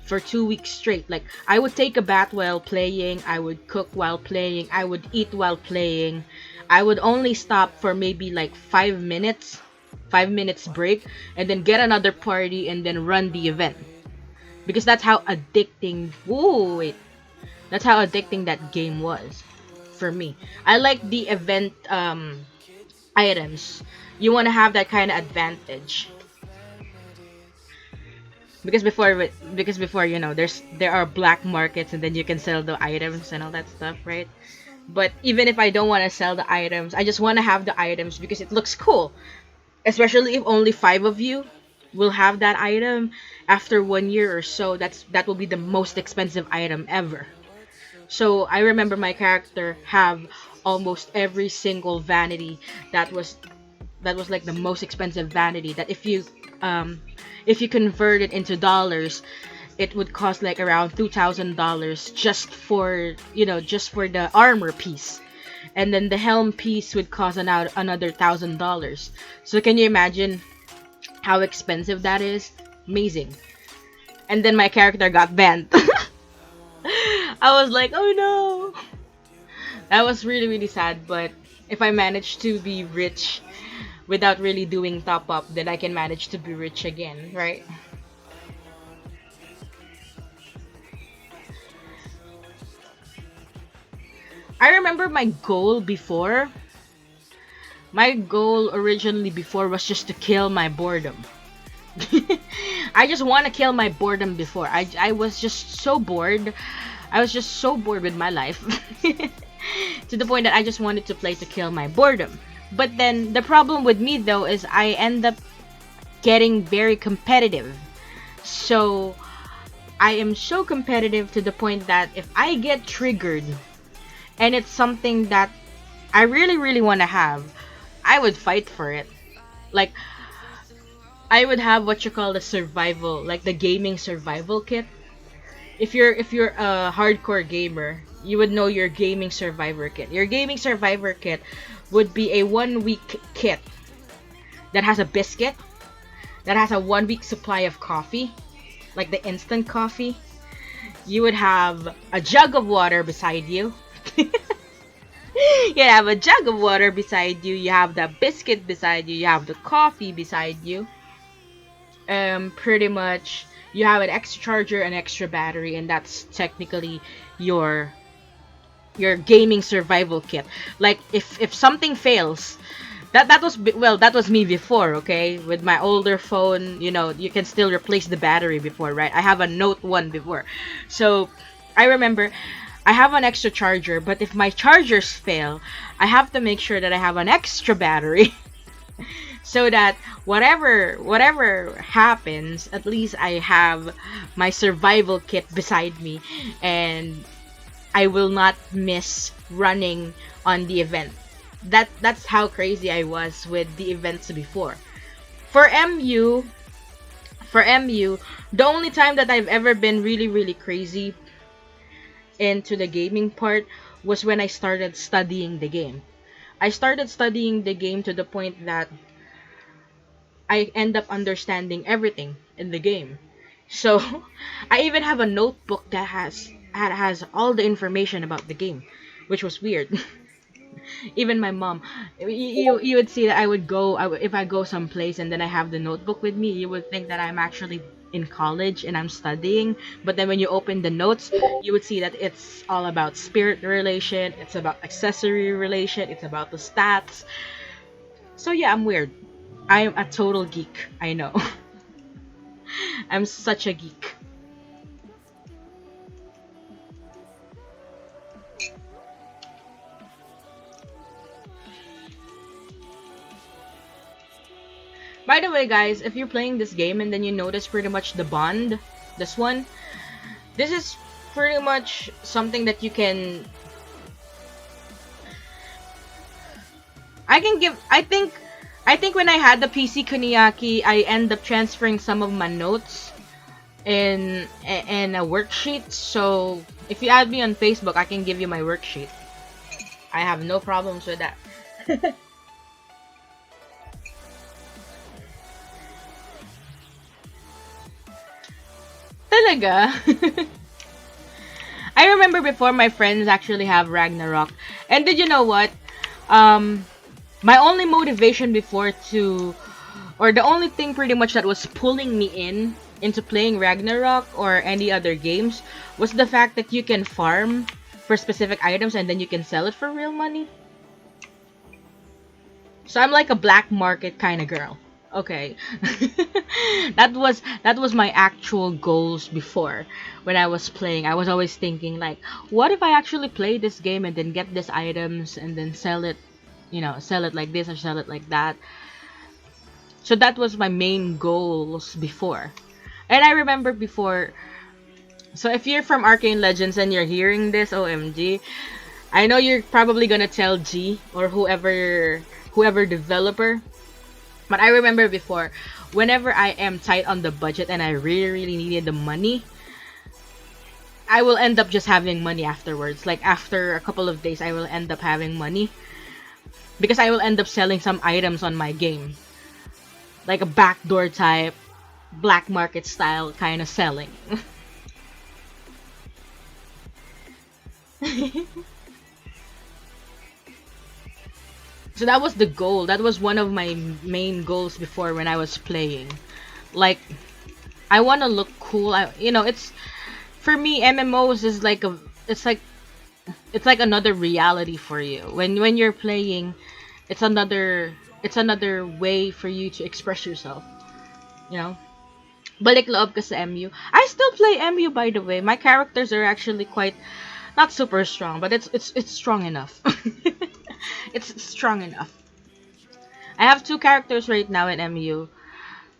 A: for 2 weeks straight. Like, I would take a bath while playing, I would cook while playing, I would eat while playing. I would only stop for maybe like 5 minutes, 5 minutes break, and then get another party and then run the event. Because that's how addicting. Ooh, wait. That's how addicting that game was for me. I like the event items. You want to have that kind of advantage because before there are black markets and then you can sell the items and all that stuff, right? But even if I don't want to sell the items, I just want to have the items because it looks cool, especially if only 5 of you will have that item. After 1 year or so, that will be the most expensive item ever. So I remember my character have almost every single vanity that was like the most expensive vanity that if you convert it into dollars, it would cost like around $2,000 just for the armor piece. And then the helm piece would cost another $1,000. So can you imagine how expensive that is? Amazing. And then my character got banned. I was like, oh no. That was really, really sad, but if I manage to be rich without really doing top up, then I can manage to be rich again, right? I remember my goal before. My goal originally before was just to kill my boredom. I just want to kill my boredom before. I was just so bored. I was just so bored with my life. To the point that I just wanted to play to kill my boredom. But then the problem with me though is I end up getting very competitive. So I am so competitive to the point that if I get triggered and it's something that I really really want to have, I would fight for it. Like, I would have what you call the survival, like the gaming survival kit. If you're a hardcore gamer, you would know your gaming survivor kit. Your gaming survivor kit would be a 1 week kit that has a biscuit, that has a 1 week supply of coffee, like the instant coffee. You would have a jug of water beside you. You have a jug of water beside you. You have the biscuit beside you. You have the coffee beside you. Pretty much you have an extra charger, an extra battery, and that's technically your gaming survival kit. Like, if something fails, Well, that was me before, okay? With my older phone, you can still replace the battery before, right? I have a Note 1 before. So, I remember I have an extra charger, but if my chargers fail, I have to make sure that I have an extra battery so that whatever happens, at least I have my survival kit beside me and I will not miss running on the event. That's how crazy I was with the events before. For MU, the only time that I've ever been really really crazy into the gaming part was when I started studying the game. I started studying the game to the point that I end up understanding everything in the game. So I even have a notebook that has all the information about the game, which was weird. Even my mom, you would see that if I go someplace and then I have the notebook with me, you would think that I'm actually in college and I'm studying. But then when you open the notes, you would see that it's all about spirit relation, it's about accessory relation, it's about the stats. So yeah, I'm weird. I'm a total geek. I know. I'm such a geek. By the way, guys, if you're playing this game and then you notice pretty much the bond, this one, this is pretty much something that you can. I can give. I think when I had the PC Kuniaki, I end up transferring some of my notes in a worksheet. So if you add me on Facebook, I can give you my worksheet. I have no problems with that. Talaga? I remember before my friends actually have Ragnarok. And did you know what? Um, my only motivation before or the only thing pretty much that was pulling me into playing Ragnarok or any other games was the fact that you can farm for specific items and then you can sell it for real money. So I'm like a black market kind of girl. Okay. That was my actual goals before when I was playing. I was always thinking like, what if I actually play this game and then get these items and then sell it like this or sell it like that. So that was my main goals before. And I remember before, so if you're from Arcane Legends and you're hearing this, OMG, I know you're probably gonna tell G or whoever developer. But I remember before, whenever I am tight on the budget and I really, really needed the money, I will end up just having money afterwards. Like after a couple of days, I will end up having money because I will end up selling some items on my game, like a backdoor type, black market style kind of selling. So that was the goal. That was one of my main goals before when I was playing. Like, I want to look cool. It's for me. MMOs is like it's like another reality for you. When you're playing, it's another way for you to express yourself. You know. Balik loob ka sa MU. I still play MU, by the way. My characters are actually quite not super strong, but it's strong enough. It's strong enough. I have two characters right now in MU,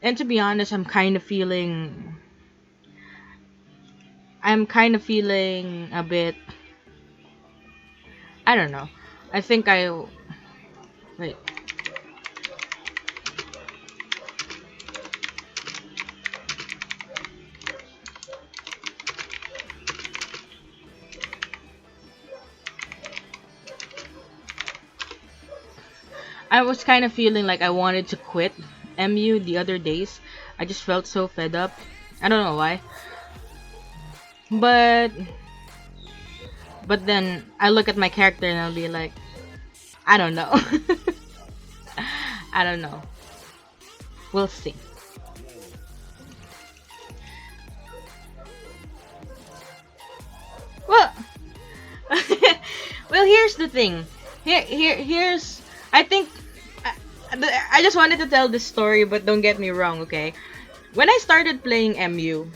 A: and to be honest, I'm kind of feeling a bit. I don't know. I think I wait. I was kind of feeling like I wanted to quit MU the other days. I just felt so fed up. I don't know why. But then I look at my character and I'll be like, I don't know. I don't know. We'll see. Well, well, here's the thing. Here's. I think I just wanted to tell this story, but don't get me wrong, okay? When I started playing MU,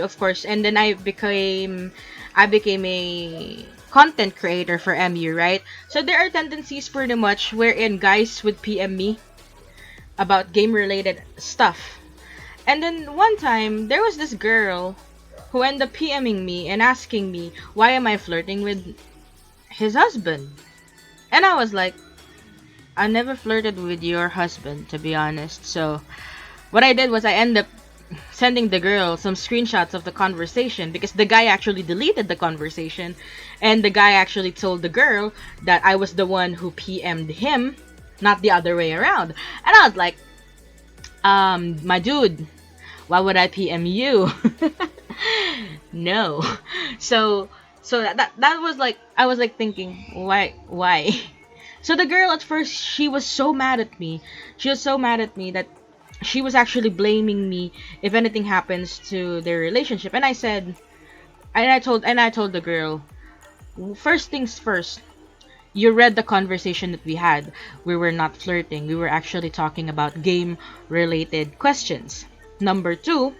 A: of course, and then I became a content creator for MU, right? So there are tendencies pretty much wherein guys would PM me about game related stuff. And then one time there was this girl who ended up PMing me and asking me why am I flirting with his husband. And I was like, I never flirted with your husband, to be honest. So what I did was I ended up sending the girl some screenshots of the conversation because the guy actually deleted the conversation, and the guy actually told the girl that I was the one who PM'd him, not the other way around. And I was like, my dude, why would I PM you? No. So that was like, I was like thinking, why? So the girl at first, she was so mad at me. She was so mad at me that she was actually blaming me if anything happens to their relationship. And I told the girl, first things first, you read the conversation that we had. We were not flirting. We were actually talking about game related questions. Number two,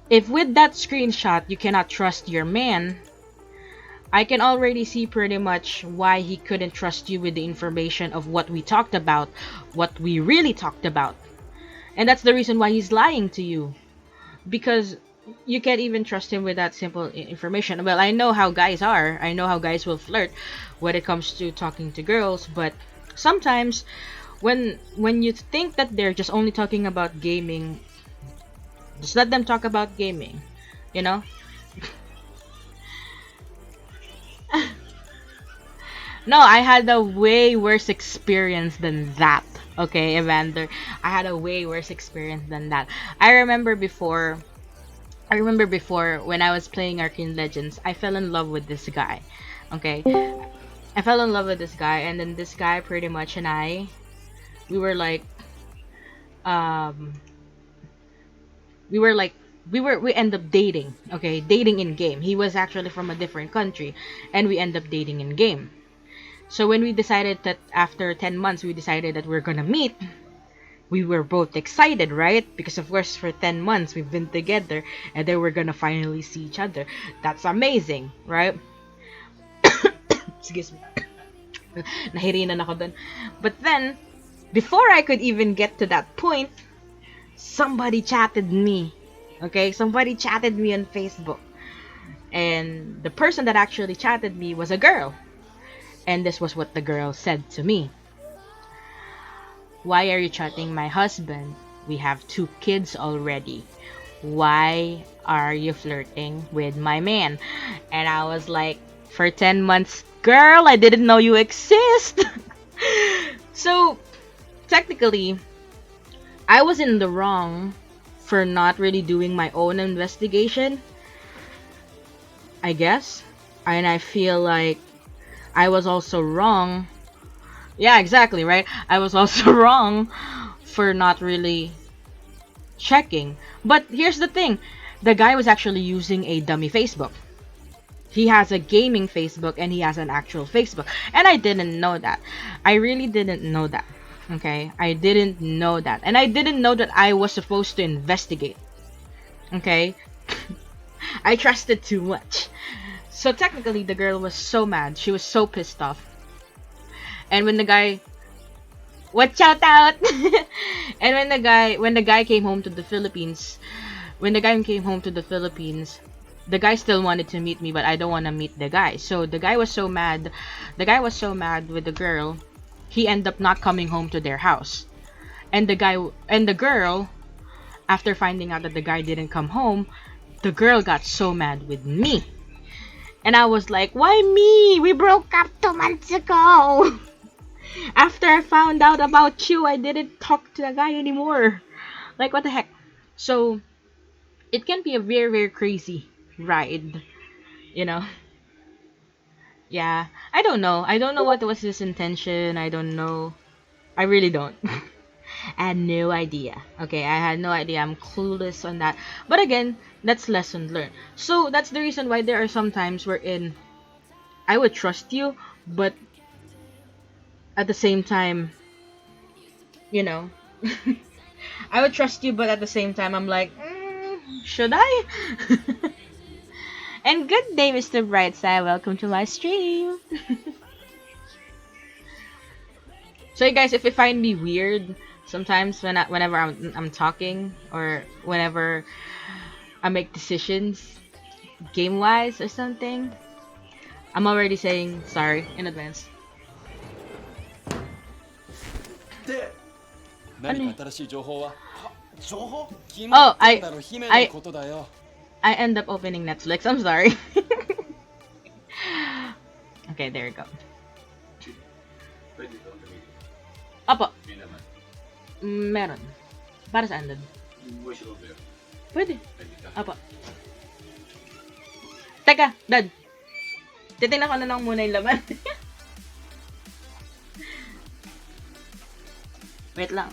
A: if with that screenshot you cannot trust your man, I can already see pretty much why he couldn't trust you with the information of what we talked about, what we really talked about. And that's the reason why he's lying to you. Because you can't even trust him with that simple information. Well, I know how guys are. I know how guys will flirt when it comes to talking to girls, but sometimes when you think that they're just only talking about gaming, just let them talk about gaming, you know? No, I had a way worse experience than that. Okay, Evander. I had a way worse experience than that. I remember before when I was playing Arcane Legends, I fell in love with this guy. Okay? I fell in love with this guy, and then this guy pretty much and we were like um we end up dating. Okay, dating in game. He was actually from a different country, and we end up dating in game. So when we decided that after 10 months we decided that we're gonna meet, we were both excited, right? Because of course for 10 months we've been together and then we're gonna finally see each other. That's amazing, right? Excuse me. Nahirinan ako dun. But then, before I could even get to that point, somebody chatted me. Okay? Somebody chatted me on Facebook. And the person that actually chatted me was a girl. And this was what the girl said to me. Why are you chatting my husband? We have 2 kids already. Why are you flirting with my man? And I was like, for 10 months, girl, I didn't know you exist. So, technically, I was in the wrong for not really doing my own investigation, I guess. And I feel like I was also wrong. Yeah, exactly, right? I was also wrong for not really checking. But here's the thing. The guy was actually using a dummy Facebook. He has a gaming Facebook and he has an actual Facebook. And I didn't know that. I really didn't know that. Okay? I didn't know that. And I didn't know that I was supposed to investigate. Okay? I trusted too much. So technically, the girl was so mad. She was so pissed off. And when the guy, watch out! And when the guy came home to the Philippines, the guy still wanted to meet me, but I don't want to meet the guy. So the guy was so mad. The guy was so mad with the girl. He ended up not coming home to their house. And the girl, after finding out that the guy didn't come home, the girl got so mad with me. And I was like, why me? We broke up 2 months ago. After I found out about you, I didn't talk to the guy anymore. Like, what the heck? So, it can be a very, very crazy ride. You know? Yeah. I don't know. I don't know what was his intention. I don't know. I really don't. I had no idea. Okay, I had no idea. I'm clueless on that. But again, that's lesson learned. So that's the reason why there are some times wherein I would trust you, but at the same time, you know, I would trust you, but at the same time, I'm like, should I? And good day, Mr. Brightside. Welcome to my stream. So, you guys, if you find me weird, sometimes whenever I'm talking or whenever I make decisions, game wise or something, I'm already saying sorry in advance.
B: で、
A: 何
B: 何か新しい情報は？情報？決
A: Oh,
B: まってんだろ、姫のことだよ。
A: I end up opening Netflix. I'm sorry. Okay, there you go. Apo. Meron. Para saan doon? Pwede. Apo. Teka, Dad. Titingnan ko na lang muna yung laman. Wait lang.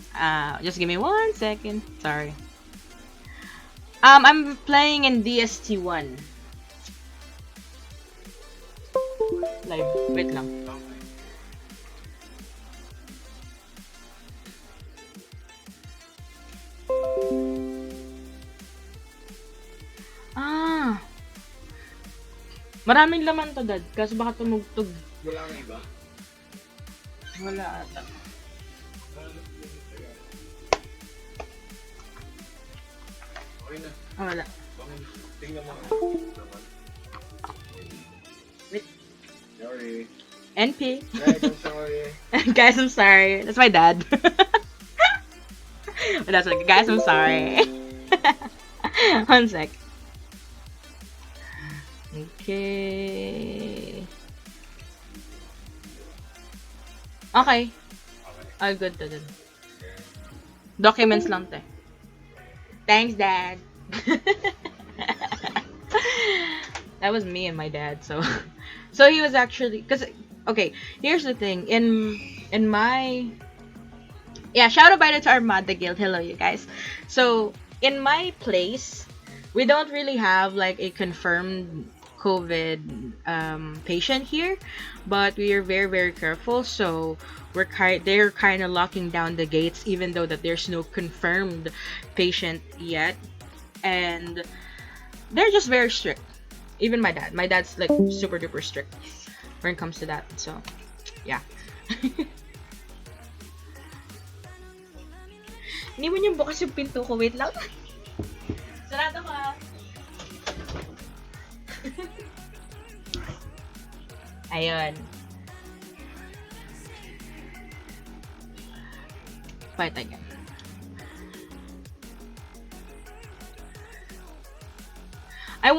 A: Just give me 1 second. Sorry. I'm playing in DST1. Live. Wait lang. Maraming laman to, Dad. Kaso baka tumugtog.
C: Wala ang iba?
A: Wala ata.
C: Okay na.
A: Wala.
C: Okay. Tingnan mo.
A: Wait.
C: Sorry.
A: NP.
C: Guys, I'm sorry.
A: Guys, I'm sorry. That's my dad. But that's like, guys, I'm sorry. 1 sec. Okay. Okay. All good to dun. Documents lang te. Thanks, Dad. That was me and my dad. So he was actually, cause okay. Here's the thing. In my shout out to Armada Guild. Hello, you guys. So in my place, we don't really have like a confirmed COVID patient here, but we are very, very careful. So they're kind of locking down the gates, even though that there's no confirmed patient yet, and they're just very strict. Even my dad's like super duper strict when it comes to that. So yeah. Hindi mo niyang bukas yung pinto ko. Wait lang. Sarado ka. Ayun. Fight again. I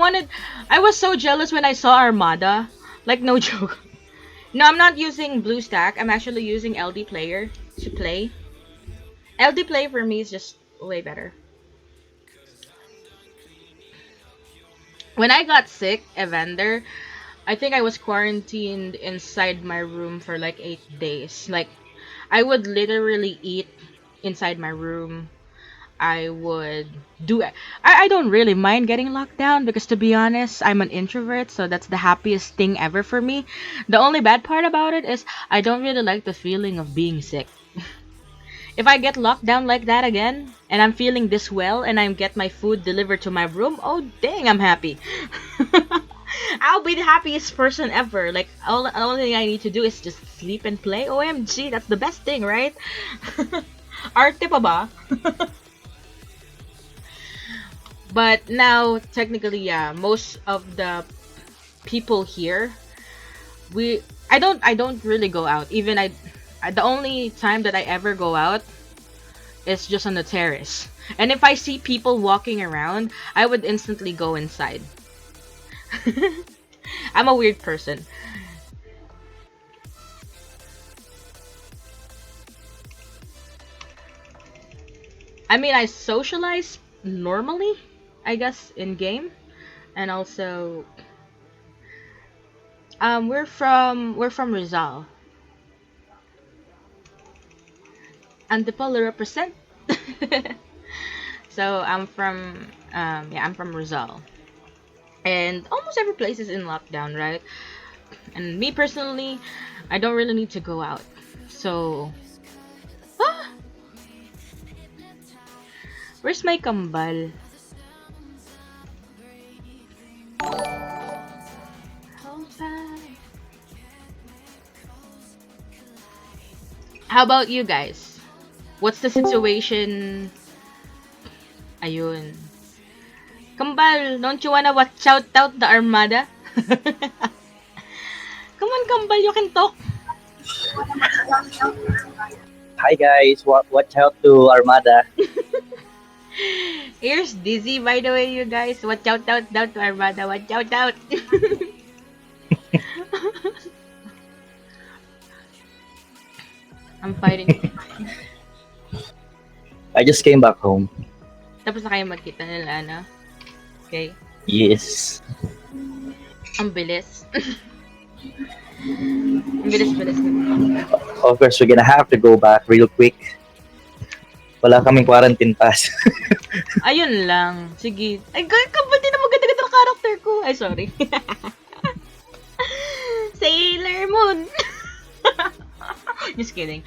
A: was so jealous when I saw Armada. Like, no joke. No, I'm not using BlueStack. I'm actually using LD Player to play. LD Play for me is just way better. When I got sick, Evander, I think I was quarantined inside my room for like 8 days. Like, I would literally eat inside my room. I would do it. I don't really mind getting locked down because, to be honest, I'm an introvert, so that's the happiest thing ever for me. The only bad part about it is I don't really like the feeling of being sick. If I get locked down like that again, and I'm feeling this well, and I get my food delivered to my room, oh dang, I'm happy. I'll be the happiest person ever. Like, the only thing I need to do is just sleep and play. OMG, that's the best thing, right? Arte pa ba? But now, technically, yeah, most of the people here, I don't really go out. Even the only time that I ever go out is just on the terrace. And if I see people walking around, I would instantly go inside. I'm a weird person. I mean, I socialize normally, I guess, in game, and also we're from Rizal. Antipolo represent. So I'm from Rizal, and almost every place is in lockdown, right? And me personally, I don't really need to go out. So, ah, where's my kambal? How about you guys? What's the situation? Ayun. Kambal, don't you wanna shout out the Armada? Come on, Kambal, you can talk.
D: Hi guys, watch out to Armada.
A: Here's Dizzy, by the way, you guys. Watch out to Armada. Watch out. I'm fighting.
D: I just came back home.
A: Tapos na kayo magkita nila, ano? Okay.
D: Yes.
A: Ang bilis. Ang bilis.
D: Of course, we're gonna have to go back real quick. Wala kaming quarantine pass.
A: Ayun lang. Sige. Ay, kapal din ang maganda-ganda ng character ko. Ay, sorry. Sailor Moon. Just kidding.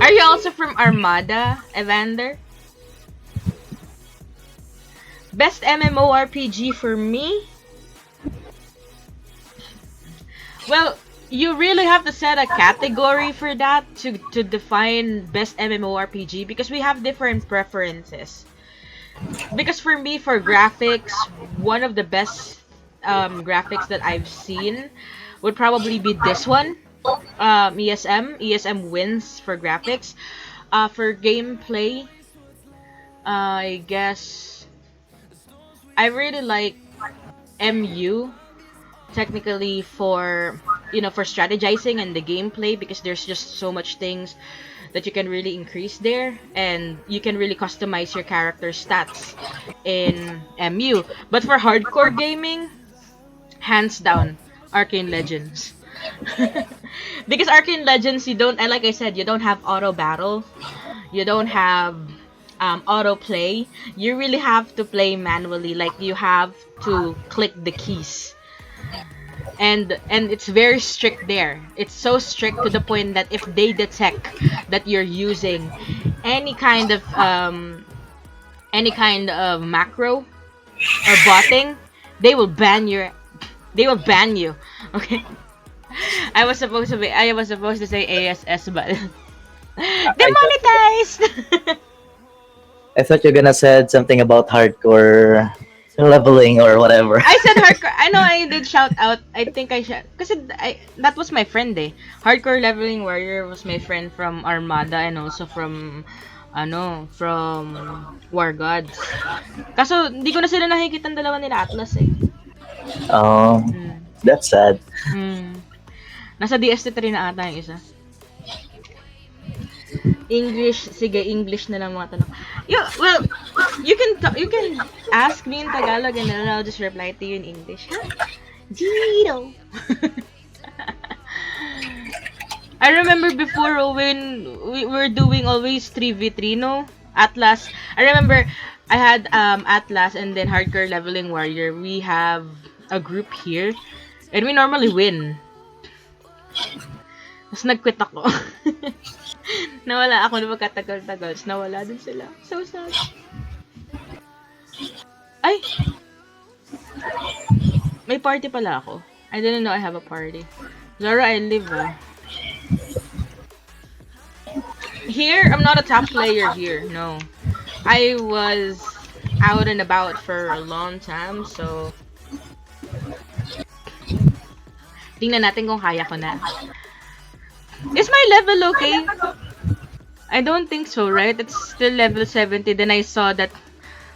A: Are you also from Armada, Evander? Best MMORPG for me? Well, you really have to set a category for that to define best MMORPG because we have different preferences. Because for me, for graphics, one of the best graphics that I've seen would probably be this one. ESM wins for graphics. For gameplay, I guess I really like MU technically for for strategizing and the gameplay because there's just so much things that you can really increase there and you can really customize your character stats in MU. But for hardcore gaming, hands down, Arcane Legends. Because Arcane Legends, like I said, you don't have auto battle, you don't have auto play. You really have to play manually, like you have to click the keys. And it's very strict there. It's so strict to the point that if they detect that you're using any kind of macro or botting, they will ban you. Okay. I was supposed to say ASS, but demonetized.
D: I thought you're gonna said something about hardcore leveling or whatever.
A: I said hardcore. I know I did shout out. I think I shout because that was my friend eh. Hardcore Leveling Warrior was my friend from Armada and also from War Gods. Kaso hindi ko na sila nakikita ng dalawa nila Atlas eh.
D: Oh, that's sad.
A: Nasa DST3 na ata yung isa. English na lang mga tanong. You can ask me in Tagalog and then I'll just reply to you in English. Huh? Gino. I remember before when we were doing always 3v3, no? Atlas. I remember I had Atlas and then Hardcore Leveling Warrior. We have a group here and we normally win. Tapos nag-quit ako. Nawala ako na magkatagal-tagal. Nawala din sila. So sad. Ay! May party pala ako. I didn't know I have a party. Zara, I live Here, I'm not a top player here. No. I was out and about for a long time, so tingnan natin kung kaya ko na. Is my level okay? I don't think so, right? It's still level 70. Then I saw that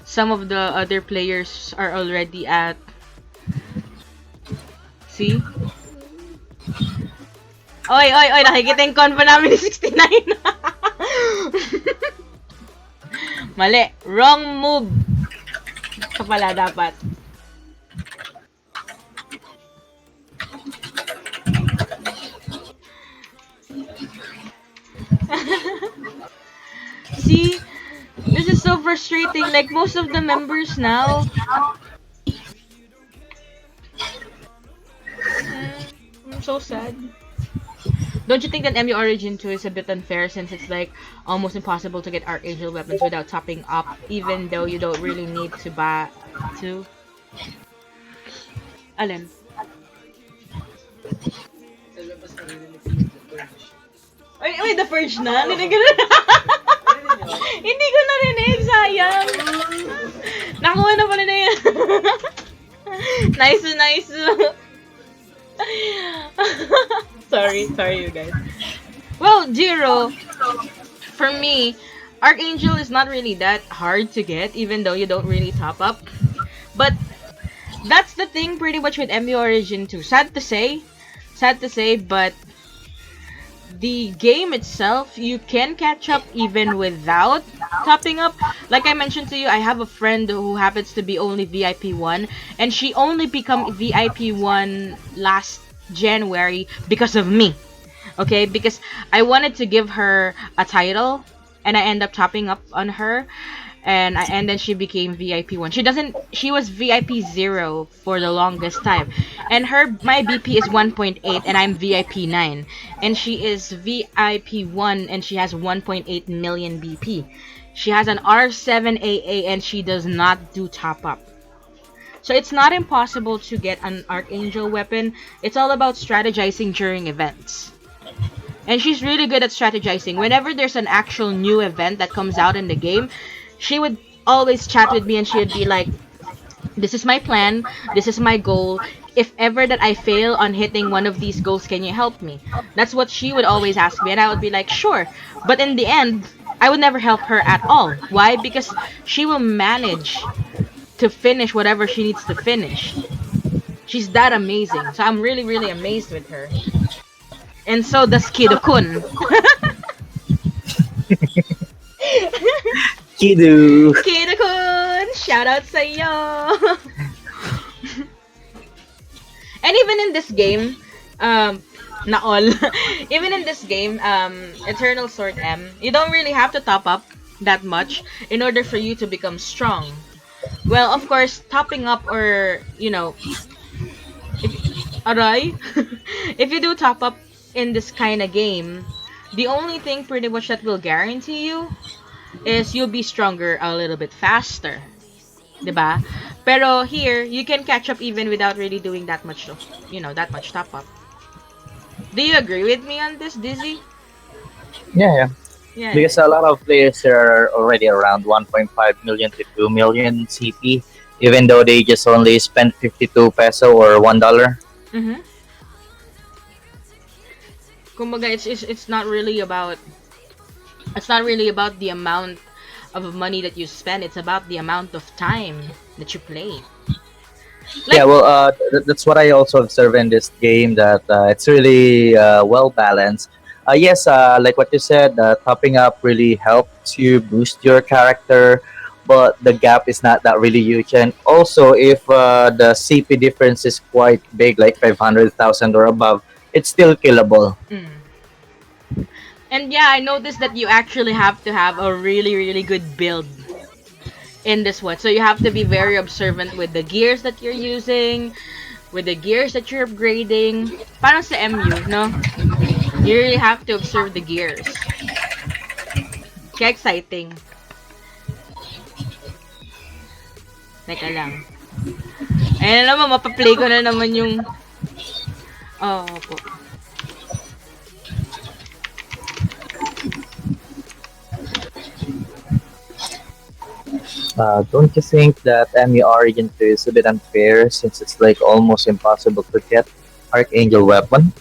A: some of the other players are already at... See? Oy! Nakikita yung convo namin ni 69. Mali. Wrong move. Ito pala dapat. See? This is so frustrating. Like, most of the members now... I'm so sad. Don't you think that MU Origin 2 is a bit unfair since it's like almost impossible to get Archangel weapons without topping up, even though you don't really need to buy to? Alin?
C: Sa labas narinig ko yung Purge.
A: Wait, the Purge na? Narinig ko na. Hindi ko narinig, sayang. Nakuha na pala na yan. Nice. sorry you guys. Well, Jiro, for me, Archangel is not really that hard to get, even though you don't really top up. But that's the thing pretty much with MU Origin 2. Sad to say, but the game itself, you can catch up even without topping up. Like I mentioned to you, I have a friend who happens to be only VIP 1, and she only become VIP 1 last January because of me. Okay, because I wanted to give her a title, and I end up topping up on her, and then she became VIP 1. She was VIP 0 for the longest time, and my BP is 1.8 and I'm VIP 9, and she is VIP 1 and she has 1.8 million BP. She has an R7 AA and she does not do top up. So it's not impossible to get an Archangel weapon. It's all about strategizing during events. And she's really good at strategizing. Whenever there's an actual new event that comes out in the game, she would always chat with me and she would be like, this is my plan, this is my goal. If ever that I fail on hitting one of these goals, can you help me? That's what she would always ask me, and I would be like, sure. But in the end, I would never help her at all. Why? Because she will manage to finish whatever she needs to finish. She's that amazing. So I'm really, really amazed with her. And so does Kido-kun. Kido-kun! Shout out sa'yo! And even in this game, not all. Even in this game, Eternal Sword M, you don't really have to top up that much in order for you to become strong. Well, of course, topping up or, if you do top up in this kind of game, the only thing pretty much that will guarantee you is you'll be stronger a little bit faster. Diba? Pero here, you can catch up even without really doing that much, that much top up. Do you agree with me on this, Dizzy?
D: Yeah.
A: Yeah.
D: Because a lot of players are already around 1.5 million to 2 million CP, even though they just only spent 52 peso or $1.
A: Mm-hmm. Kumbaga, it's not really about the amount of money that you spend. It's about the amount of time that you play.
D: That's what I also observe in this game, that it's really well balanced. Yes, like what you said, topping up really helps you boost your character, but the gap is not that really huge. And also, if the CP difference is quite big, like 500,000 or above, it's still killable.
A: Mm. And yeah, I noticed that you actually have to have a really, really good build in this one. So you have to be very observant with the gears that you're using, with the gears that you're upgrading. Parang sa MU, no? You really have to observe the gears. Kaya exciting. Teka lang. Ayan na naman, mapaplay ko na naman yung... Oh, po.
D: Don't you think that MU Origin 2 is a bit unfair since it's like almost impossible to get Archangel weapon?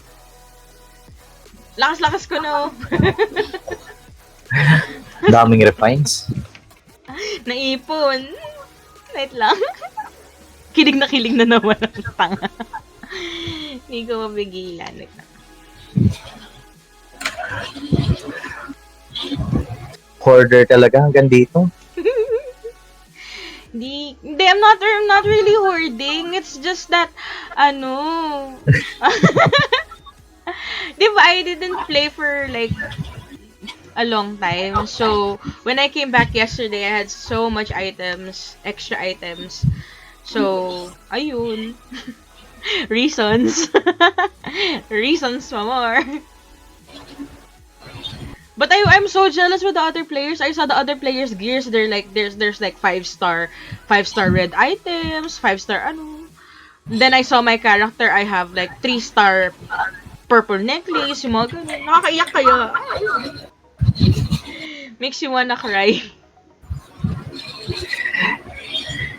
A: Lakas-lakas ko, no?
D: Daming refines.
A: Naipon. Wait lang. Kilig na naman ang tanga. Hindi ko mapigilan.
D: Hoarder talaga hanggang dito.
A: Hindi, I'm not really hoarding. It's just that, diba, I didn't play for like a long time. So, when I came back yesterday, I had so much items, extra items. So, ayun. Reasons. Reasons pa more. But I'm so jealous with the other players. I saw the other players' gears. They're like there's like 5-star red items, 5-star ano. Then I saw my character. I have like 3-star purple necklace. Yung mga ganyan. Nakakaiyak kaya. Makes you wanna cry.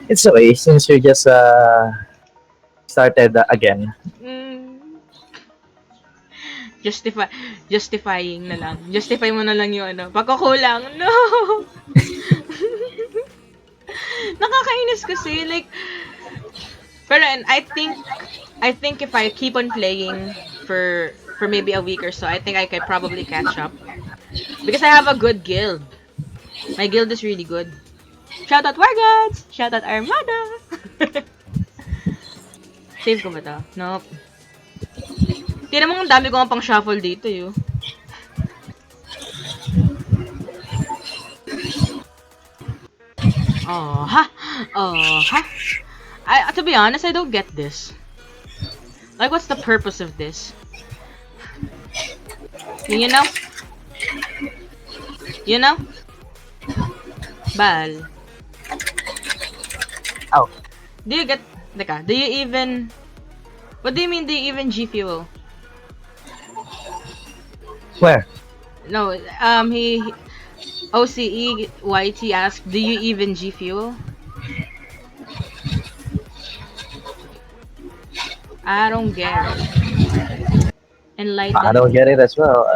D: It's okay since you just started again.
A: Mm. Justifying na lang. Justify mo na lang yung ano. Pagkukulang. No! Nakakainis kasi. Like, pero and I think if I keep on playing for maybe a week or so, I think I could probably catch up. Because I have a good guild. My guild is really good. Shout out War Gods! Shout out Armada! Save ko ba to? Nope. Tignan mo ang dami ko nga pang shuffle dito yun. Oh ha! Oh ha! To be honest, I don't get this. Like, what's the purpose of this? You know? You know? Bal.
D: Oh.
A: Do you get... Teka, do you even... What do you mean, do you even G Fuel?
D: Where?
A: No, he... OCE YT asked, do you even G Fuel? I don't get it. Enlighten.
D: I don't get it as well.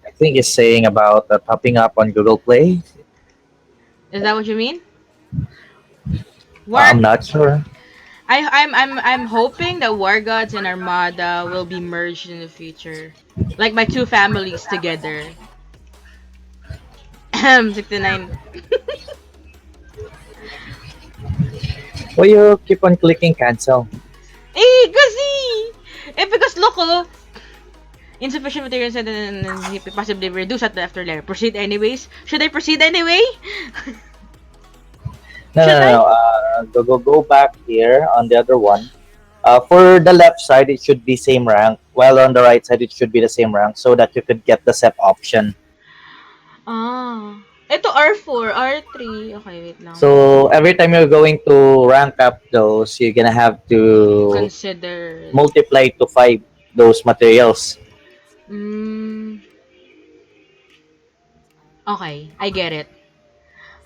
D: I think it's saying about popping up on Google Play.
A: Is that what you mean?
D: I'm not sure.
A: I'm hoping that War Gods and Armada will be merged in the future. Like my two families together. 69.
D: Why you keep on clicking cancel?
A: Kasi! Because look, oh, insufficient material said and he possibly reduce at the afterlayer. Proceed anyways? Should I proceed anyway?
D: No. Go back here on the other one. For the left side, it should be same rank, while on the right side, it should be the same rank, so that you could get the SEP option.
A: Ito R4, R3. Okay, wait lang.
D: So every time you're going to rank up those, you're gonna have to
A: Consider
D: multiply to 5 those materials.
A: Okay, I get it.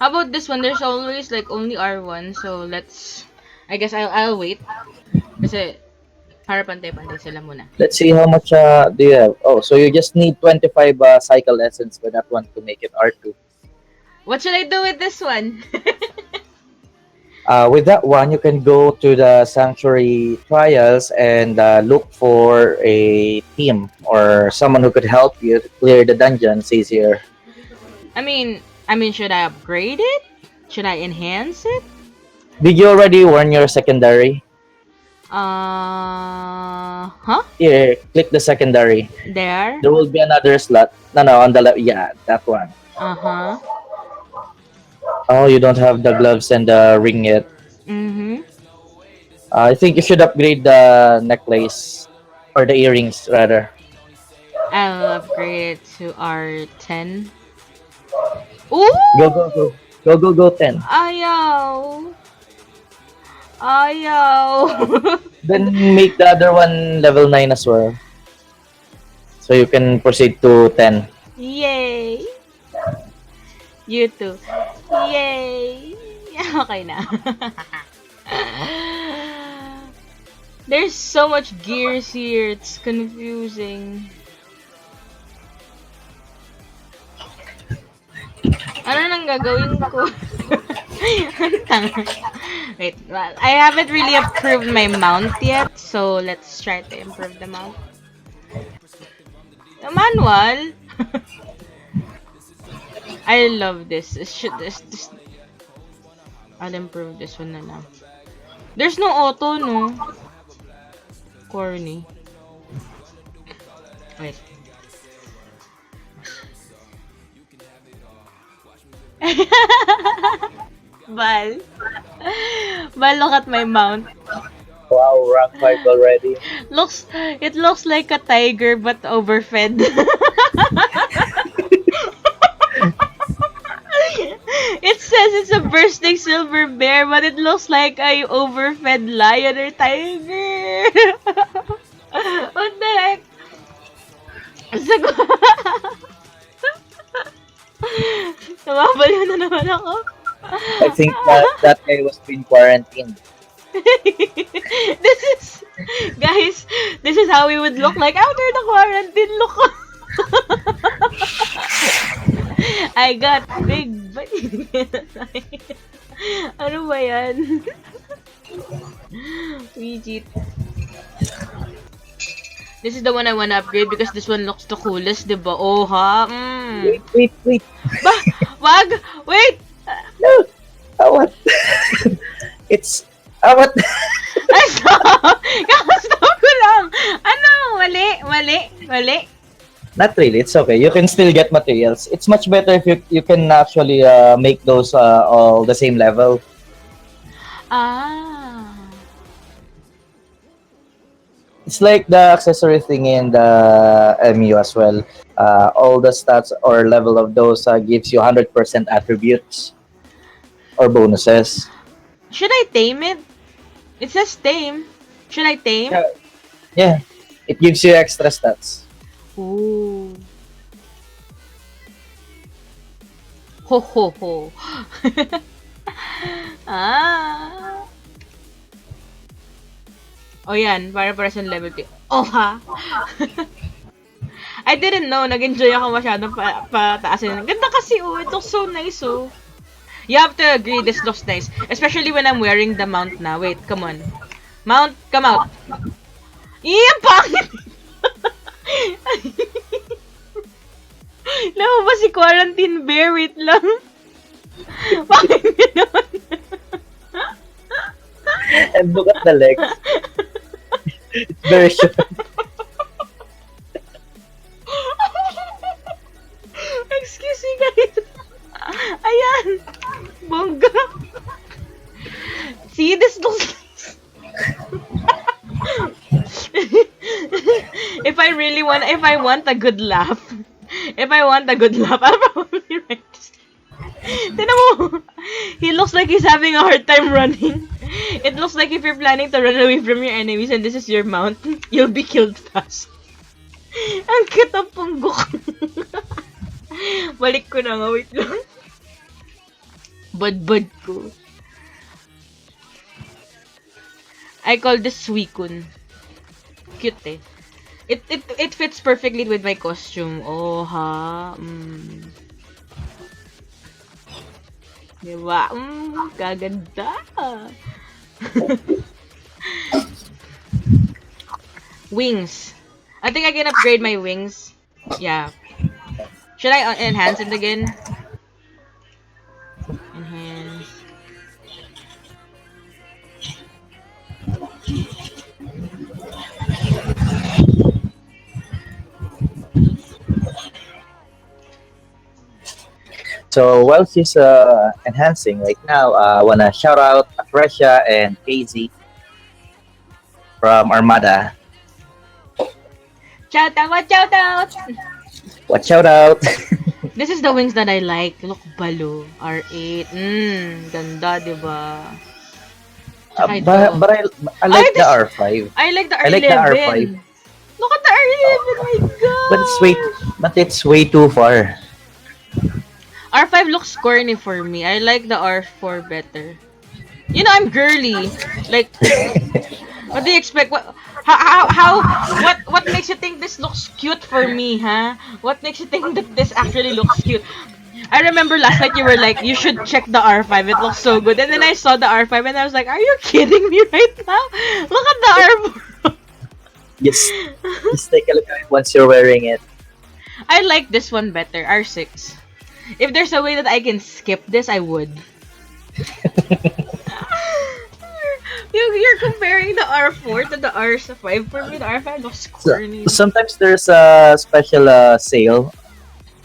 A: How about this one? There's always like only R1, so let's... I guess I'll wait. Kasi para pantay-pantay sila muna.
D: Let's see how much do you have. Oh, so you just need 25 cycle essence for that one to make it R2.
A: What should I do with this one?
D: With that one, you can go to the Sanctuary Trials and look for a team or someone who could help you to clear the dungeons easier.
A: I mean, should I upgrade it? Should I enhance it?
D: Did you already warn your secondary?
A: Huh?
D: Here, click the secondary.
A: There?
D: There will be another slot. No, on the left. Yeah, that one.
A: Uh-huh.
D: Oh, you don't have the gloves and the ring yet.
A: Mm-hmm.
D: I think you should upgrade the necklace or the earrings rather.
A: I'll upgrade it to R10. Ooh!
D: Go 10.
A: Ayaw! Ayaw!
D: Then make the other one level 9 as well. So you can proceed to 10.
A: Yay! You too. Yay! Okay na. There's so much gears here. It's confusing. Ano nang gagawin ko? Wait, well, I haven't really improved my mount yet, so let's try to improve the mount. The manual? I love this. This. I'll improve this one na lang. There's no auto, no? Corny. Wait. Bal. Bal, look at my mount.
D: Wow, rank 5 already.
A: It looks like a tiger but overfed. It says it's a bursting silver bear, but it looks like a overfed lion or tiger. What the heck? Namabaliw na naman ako.
D: I think that guy was being quarantined.
A: This is, guys, this is how we would look like after the quarantine look. I got big ano ba yan? Legit. This is the one I wanna upgrade because this one looks the coolest, diba? Oh, ha?
D: Wait.
A: Ba? Wag! Wait!
D: No! What? It's... what?
A: Ay, stop! Kakastop ko lang! Ano? Mali?
D: Not really, it's okay. You can still get materials. It's much better if you can actually make those all the same level.
A: Ah.
D: It's like the accessory thing in the MU as well. All the stats or level of those gives you 100% attributes or bonuses.
A: Should I tame it? It says tame. Should I tame?
D: Yeah, it gives you extra stats.
A: Ooh. Ho ho ho. Ah. Oh yan, para sa level 2. Oh ha. I didn't know, nag-enjoy ako masyadong pataasin. Ganda kasi oh, it looks so nice oh. You have to agree, this looks nice. Especially when I'm wearing the mount na. Wait, come on. Mount, come out. Iya, pangit! Lumabas si Quarantine Bear, wait lang. Bakit gano'n?
D: And look at the legs. It's very short.
A: Excuse me guys. Ayan. Bongga. See, this looks nice. If I want a good laugh, I'll probably write this. Tignan mo. He looks like he's having a hard time running. It looks like if you're planning to run away from your enemies and this is your mount, you'll be killed fast. Ang cute ang punggo ko. Balik ko na nga, wait lang. Bud ko. I call this Suicune. Cute eh. It fits perfectly with my costume. Oh ha. Diba? Kaganda. Wings. I think I can upgrade my wings. Yeah. Should I enhance it again? Enhance.
D: So while she's enhancing right now, I wanna shout out Afresha and KZ from Armada.
A: Shout out!
D: Watch out!
A: This is the wings that I like. Look, balo. R8. Ganda, diba? Tsaka ito.
D: But I like the
A: this-
D: R5.
A: I like the R11.
D: I like the R5.
A: Look at the R11, my god!
D: But it's way too far.
A: R5 looks corny for me. I like the R4 better. You know, I'm girly. Like, what do you expect? What makes you think this looks cute for me, huh? What makes you think that this actually looks cute? I remember last night you were like, you should check the R5. It looks so good. And then I saw the R5 and I was like, are you kidding me right now? Look at the R4.
D: Just take a look at it once you're wearing it.
A: I like this one better, R6. If there's a way that I can skip this, I would. You're comparing the R4 to the R5. For me, the R5 looks corny.
D: Sometimes there's a special sale.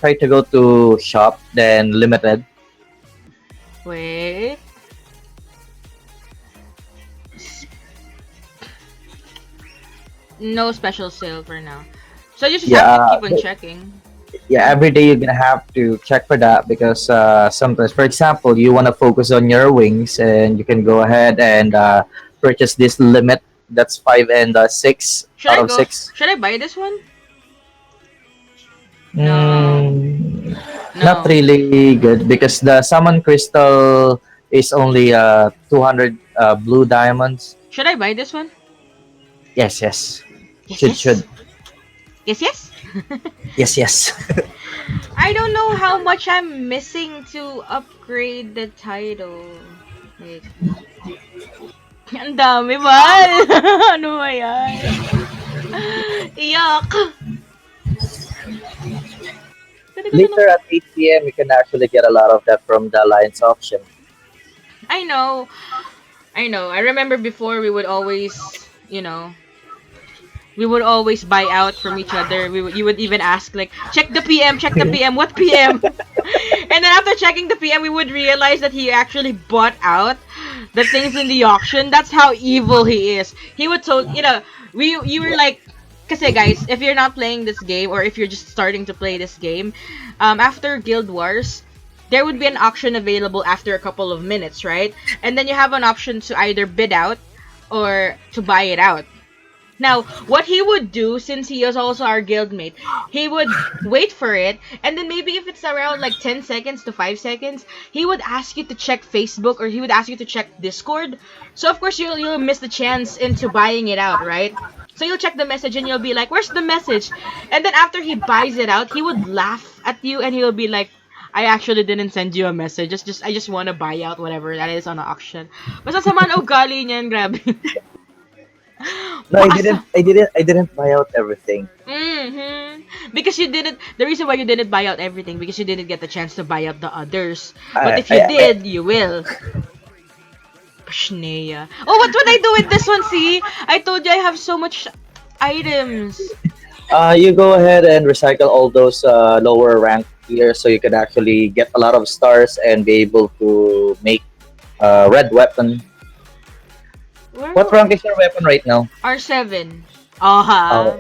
D: Try to go to shop, then limited.
A: Wait. no special sale for now. So you just
D: Yeah,
A: have to keep on checking.
D: yeah, every day you're gonna have to check for that because sometimes, for example, you want to focus on your wings, and you can go ahead and purchase this limit. That's 5 and 6
A: Should
D: out
A: I
D: of
A: go?
D: 6.
A: Should I buy this one? No.
D: Mm, not
A: No.
D: really good because the summon crystal is only 200 blue diamonds.
A: Should I buy this one?
D: Yes, yes,
A: Yes,
D: should
A: yes. Yes, yes.
D: yes, yes.
A: I don't know how much I'm missing to upgrade the title. Wait. Ang dami ba? Ano ba yan? Iyak. Pwede ko na lang.
D: Later at 8 p.m., you can actually get a lot of that from the Alliance auction.
A: I know. I know. I remember before we would always, you know, we would always buy out from each other. You would even ask like, check the PM, what PM? And then after checking the PM, we would realize that he actually bought out the things in the auction. That's how evil he is. He would you were like, kasi guys, if you're not playing this game or if you're just starting to play this game, after Guild Wars, there would be an auction available after a couple of minutes, right? And then you have an option to either bid out or to buy it out. Now, what he would do, since he is also our guildmate, he would wait for it, and then maybe if it's around like 10 seconds to 5 seconds, he would ask you to check Facebook or he would ask you to check Discord. So of course you'll miss the chance into buying it out, right? So you'll check the message and you'll be like, where's the message? And then after he buys it out, he would laugh at you and he'll be like, I actually didn't send you a message. I just want to buy out whatever that is on the auction. Basta sa man ugali niyan, grabe.
D: No, I didn't buy out everything.
A: Because you didn't. The reason why you didn't buy out everything because you didn't get the chance to buy out the others. But if you did, you will. Pashnea. Oh, what would I do with this one? See, I told you I have so much items.
D: You go ahead and recycle all those lower rank here, so you can actually get a lot of stars and be able to make a red weapon. What rank is your weapon right now?
A: R7. Aha.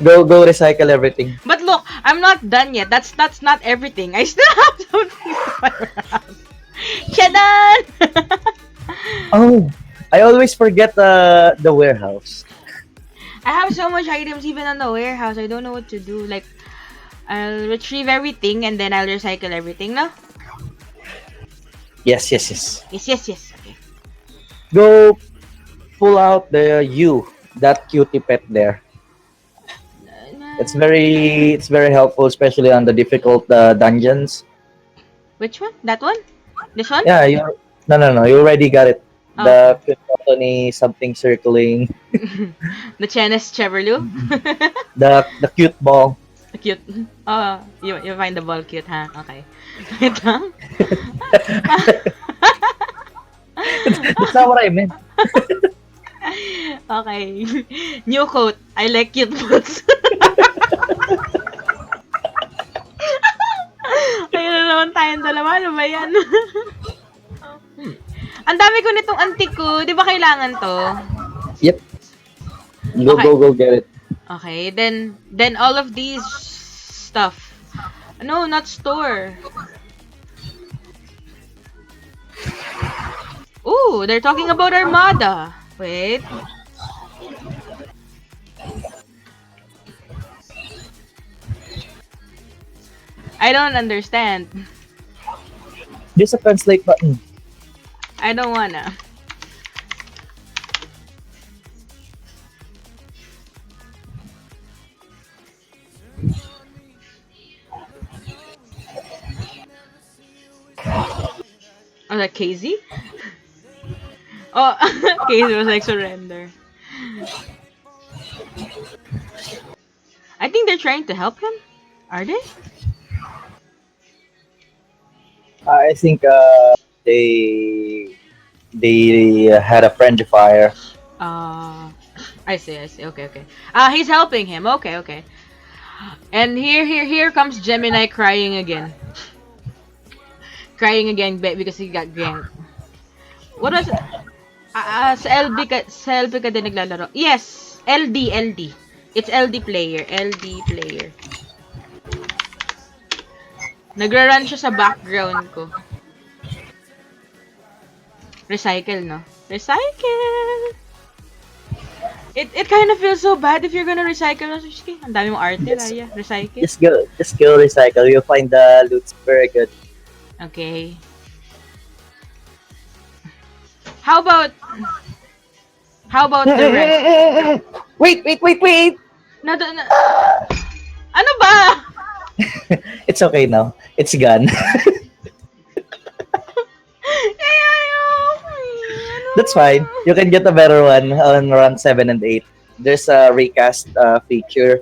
D: Go recycle everything.
A: But look, I'm not done yet. That's not everything. I still have something around. Shadan!
D: Oh, I always forget the warehouse.
A: I have so much items even on the warehouse. I don't know what to do. Like, I'll retrieve everything and then I'll recycle everything, no?
D: Yes.
A: Yes. Okay.
D: Go pull out that cutie pet there. It's very helpful, especially on the difficult dungeons.
A: Which one? That one? This one?
D: Yeah, no, you already got it.
A: Oh.
D: The cute Anthony something circling.
A: The Chenes Cheverlu?
D: The cute ball.
A: Cute. Oh, you find the ball cute, huh? Okay. Wait lang.
D: That's not what I meant.
A: Okay. New quote. I like cute balls. Ayun na naman tayong dalawa. Ano ba yan? Ang dami ko nitong antique ko. Di ba kailangan to?
D: Yep. Go get it.
A: Okay, then all of these stuff. No, not store. Ooh, they're talking about Armada. Wait. I don't understand.
D: There's a translate button.
A: I don't wanna. Oh, that Casey? Oh, Casey was like surrender. I think they're trying to help him. Are they?
D: I think they had a friendly fire.
A: I see. Okay. He's helping him. Okay. And here comes Gemini crying again. Crying again because he got ganked. What was it? Sa LB ka din naglalaro. Yes, LD. It's LD player. LD player. Nagra-run siya sa background ko. Recycle, no? Recycle! It kind of feels so bad if you're gonna recycle. Ang dami mong arte,
D: Yes.
A: Raya. Recycle.
D: Just go recycle. You'll find the loots very good.
A: Okay. How about the rest?
D: Wait!
A: Na, ano ba?
D: It's okay now. It's gone.
A: Ay, ano
D: That's
A: ba?
D: fine. You can get a better one on rank 7 and 8. There's a recast feature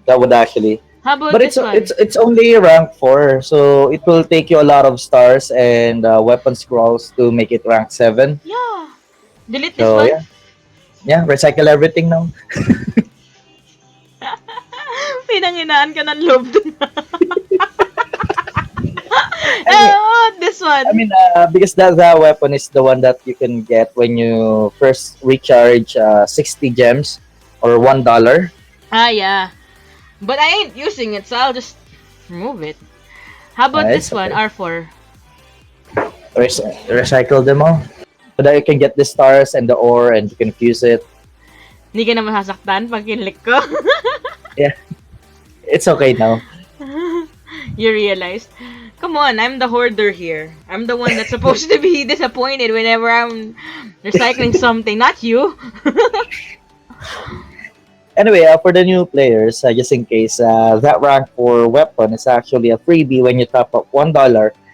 D: that would actually.
A: How about
D: But
A: this one?
D: it's only rank 4, so it will take you a lot of stars and weapon scrolls to make it rank 7.
A: Yeah. Delete this
D: So
A: one.
D: yeah. Yeah, recycle everything now.
A: Pinanghinaan ka ng loob dun. This one.
D: I mean, because that weapon is the one that you can get when you first recharge 60 gems or $1.
A: Yeah. But I ain't using it, so I'll just remove it. How about
D: It's
A: this one,
D: okay.
A: R4?
D: Recycle them all. So that you can get the stars and the ore and you can fuse it.
A: Hindi ka na masasaktan pag kinlik ko.
D: It's okay now.
A: You realized? Come on, I'm the hoarder here. I'm the one that's supposed to be disappointed whenever I'm recycling something, not you.
D: Anyway, for the new players, just in case, that rank 4 weapon is actually a freebie when you top up $1.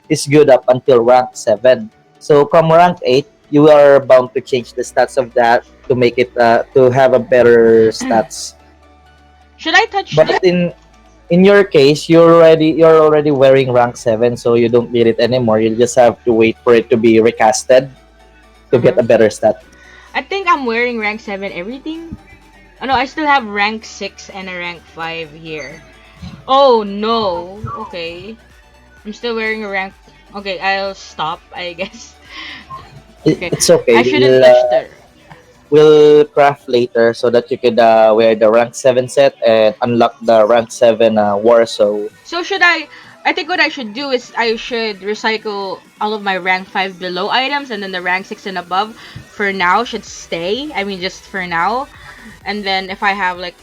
D: It's good up until rank 7. So come rank 8, you are bound to change the stats of that to make it to have a better stats.
A: Should I touch
D: But in your case, you're already wearing rank 7, so you don't need it anymore. You just have to wait for it to be recasted to get a better stat.
A: I think I'm wearing rank 7 everything. Oh no, I still have rank 6 and a rank 5 here. Oh no. Okay. I'm still wearing a rank... Okay, I'll stop, I guess. Okay.
D: It's okay.
A: I shouldn't touch the...
D: We'll craft later so that you could wear the rank 7 set and unlock the rank 7 Warsaw.
A: So should I think what I should do is I should recycle all of my rank 5 below items, and then the rank 6 and above for now should stay. I mean, just for now. And then if I have like...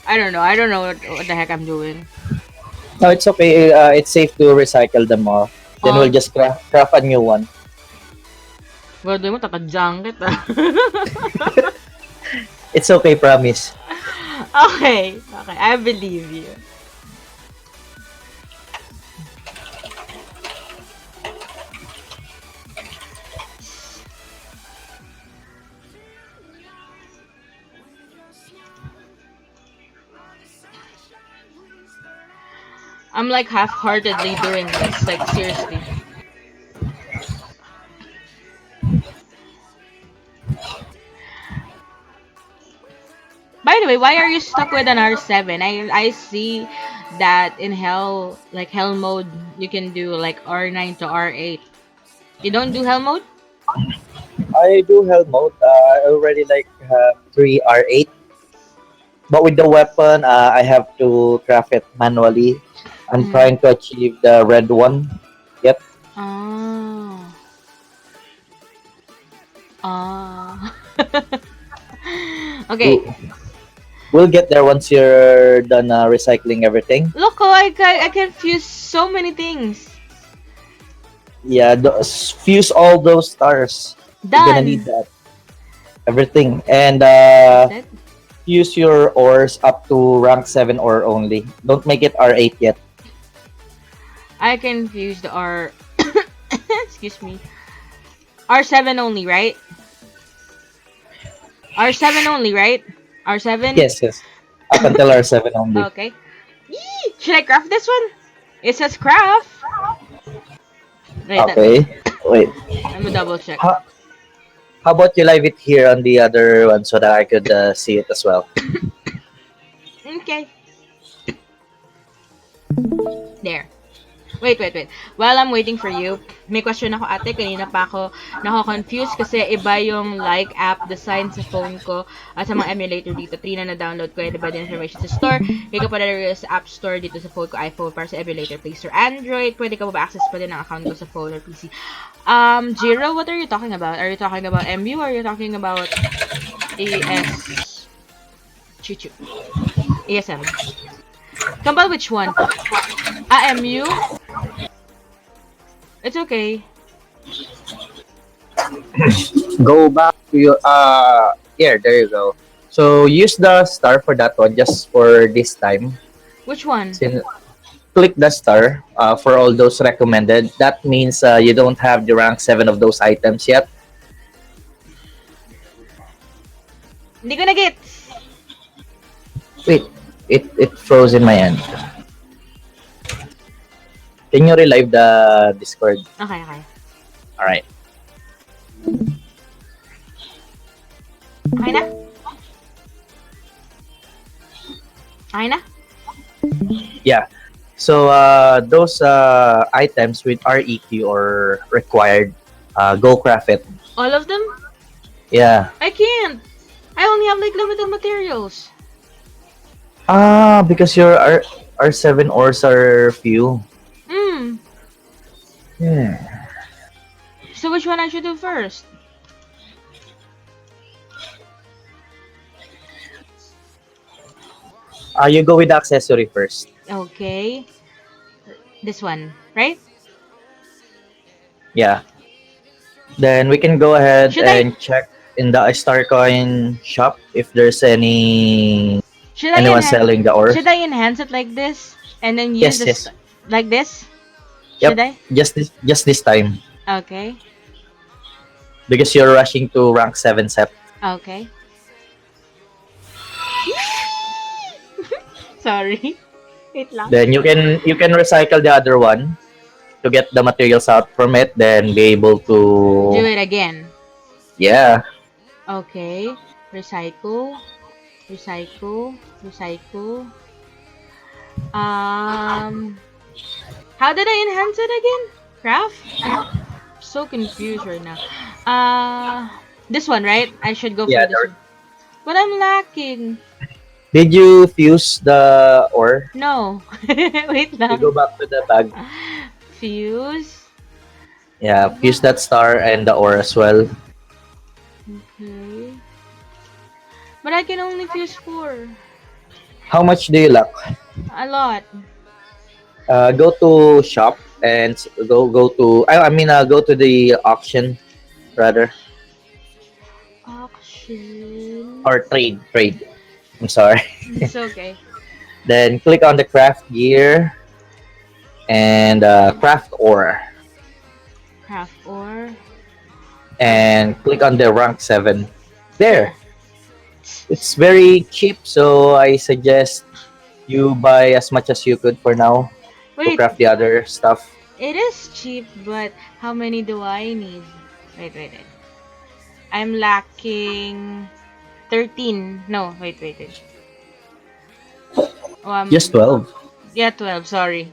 A: I don't know what the heck I'm doing.
D: No, it's okay. It's safe to recycle them all. Then we'll just craft a new one.
A: Well, mo takadjang kita.
D: It's okay, promise.
A: Okay, I believe you. I'm like half-heartedly doing this, like seriously. By the way, why are you stuck with an R7? I see that in hell mode, you can do like R9 to R8. You don't do hell mode?
D: I do hell mode. I already have 3 R8. But with the weapon, I have to craft it manually. I'm trying to achieve the red one. Yep.
A: Oh. Ah. Okay.
D: We'll get there once you're done recycling everything.
A: Look, I can fuse so many things.
D: Yeah, fuse all those stars. You're gonna
A: Done.
D: need that. Everything. And
A: That's it.
D: use your ores up to rank 7 ore only. Don't make it R8 yet.
A: I can fuse the R. Excuse me. R7 only, right? R7 only, right? R7?
D: Yes. Up until R7 only.
A: Okay. Yee! Should I craft this one? It says craft. Wait,
D: Okay. Wait.
A: let me double check.
D: How about you live it here on the other one so that I could see it as well?
A: Okay. There. Wait. While I'm waiting for you, may question ako ate. Kanina pa ako nako-confused kasi iba yung like app design sa phone ko at sa mga emulator dito. Trina na download ko yun. Iba din information sa store. Hindi ko pa na sa app store dito sa phone ko, iPhone, para sa emulator. Play Store, Android. Pwede ka ba access pa din ang account ko sa phone or PC? Jiro, what are you talking about? Are you talking about MU or are you talking about AS? Chuchu. ASM. Kambal, which one? MU? It's okay.
D: Go back to your here, there you go. So use the star for that one just for this time.
A: Which one?
D: Click the star for all those recommended. That means you don't have the rank 7 of those items yet.
A: Hindi ko na-get.
D: Wait, it froze in my end. Can you relive the Discord?
A: Okay.
D: Alright.
A: Okay na? Okay na?
D: Yeah. So those items with REQ or required, go craft it.
A: All of them?
D: Yeah.
A: I can't. I only have like limited materials.
D: Because your R7 ores are few. Yeah.
A: So which one I should do first?
D: You go with the accessory first.
A: Okay. This one, right?
D: Yeah. Then we can go ahead
A: Should I-
D: and check in the Starcoin shop if there's anyone selling the ore.
A: Should I enhance it like this and then use
D: Yes.
A: like this?
D: Yep.
A: Should I?
D: Just this time
A: Okay.
D: because you're rushing to rank 7 set.
A: Okay. Sorry. Wait lang.
D: Then you can recycle the other one to get the materials out from it. Then be able to
A: Do it again.
D: yeah.
A: Okay. Recycle. How did I enhance it again? Craft? I'm so confused right now. This one, right? I should go for
D: Yeah,
A: this one. But I'm lacking.
D: Did you fuse the ore?
A: No. Wait
D: You
A: lang.
D: go back to the bag.
A: Fuse.
D: Yeah, fuse that star and the ore as well.
A: Okay. But I can only fuse 4.
D: How much do you lack?
A: A lot.
D: Go to shop and go to go to the auction rather,
A: Auction.
D: or trade. I'm sorry.
A: It's okay.
D: Then click on the craft gear and craft ore
A: Craft ore.
D: and click on the rank 7. There. It's very cheap, so I suggest you buy as much as you could for now to
A: Wait,
D: craft the other stuff.
A: it is cheap, but how many do I need? Wait. I'm lacking 13. No, wait.
D: Just 12.
A: Yeah, 12. Sorry.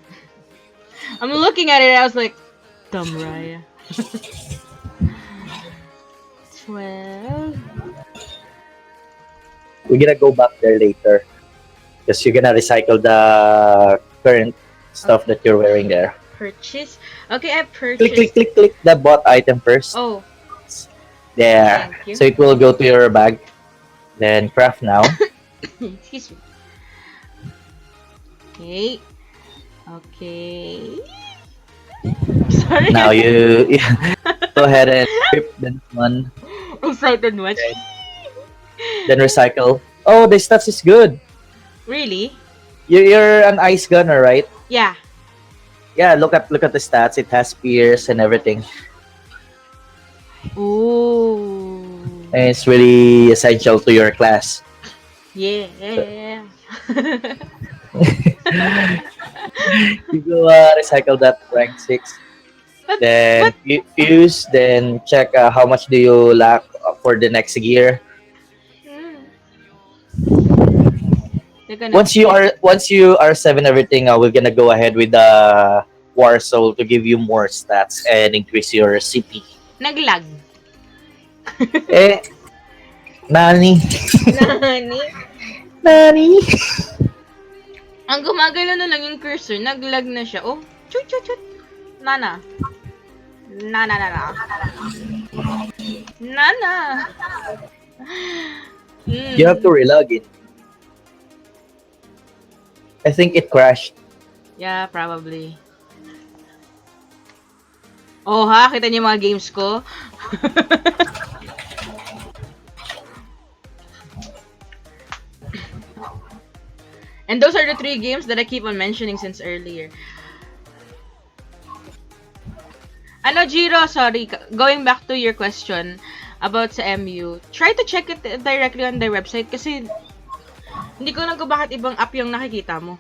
A: I'm looking at it. I was like, dumb Raya. 12.
D: We're gonna go back there later because you're gonna recycle the current stuff that you're wearing there.
A: Purchase. Okay, I purchased.
D: Click the bought item first.
A: Oh,
D: There.
A: Thank you.
D: So it will go to your bag. Then craft now.
A: excuse me. Okay. Sorry.
D: Now you go ahead and strip the one.
A: Excited much.
D: Okay. Then recycle. Oh, the stats is good.
A: Really?
D: You're an ice gunner, right?
A: Yeah.
D: Yeah. Look at the stats. It has spears and everything.
A: Ooh.
D: And it's really essential to your class.
A: Yeah.
D: You go recycle that rank 6.
A: But-
D: Then fuse. Then check how much do you lack for the next gear.
A: They're gonna-
D: Once you are 7 everything, we're gonna go ahead with the War Soul to give you more stats and increase your CP.
A: Naglag.
D: Eh, nani?
A: Nani?
D: Nani?
A: Ang gumagalaw na lang yung cursor, naglag na siya. Oh, chut chut chut. Nana. Nana. Nana.
D: You have to relog it. I think it crashed.
A: Yeah, probably. Oh ha, kita niyo yung mga games ko? And those are the 3 games that I keep on mentioning since earlier. Ano, Jiro, sorry. Going back to your question about sa MU, try to check it directly on their website kasi hindi ko lang kung bakit ibang app yung nakikita mo.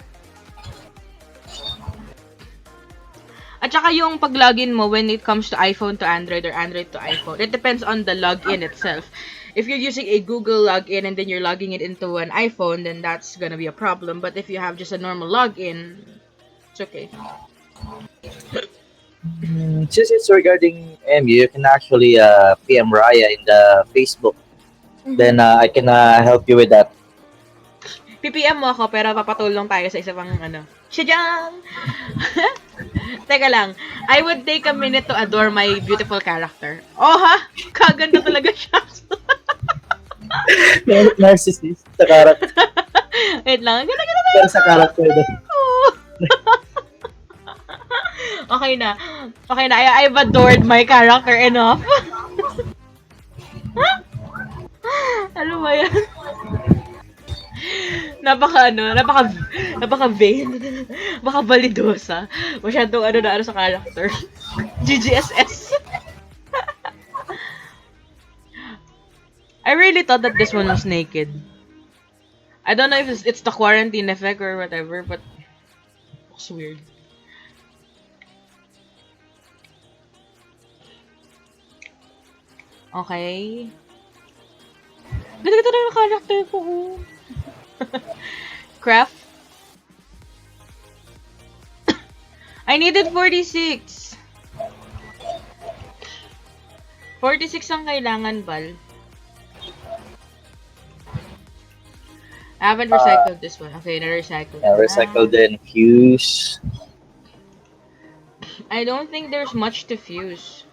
A: At saka yung pag-login mo when it comes to iPhone to Android or Android to iPhone, it depends on the login itself. If you're using a Google login and then you're logging it into an iPhone, then that's gonna be a problem. But if you have just a normal login, it's okay.
D: Since it's regarding MU, you can actually PM Raya in the Facebook. Then I can help you with that.
A: PPM mo ako pero papatulong tayo sa isa pang ano. Shajang! Teka lang. I would take a minute to adore my beautiful character. Oh ha? Kaganda talaga siya.
D: Narcissist sa character.
A: Wait lang. Ganda
D: Pero sa character doon.
A: Okay na. Okay na. I've adored my character enough. Ano ba yan? Napaka vain. Baka balidosa. Masyadong ano sa character. GGSS. I really thought that this one was naked. I don't know if it's the quarantine effect or whatever, but it looks weird. Okay. Ganda-ganda na yung character ko. Craft. I needed 46. 46 ang kailangan, Bal. I haven't recycled this one. Okay, na-recycle.
D: Yeah, recycle then fuse.
A: I don't think there's much to fuse.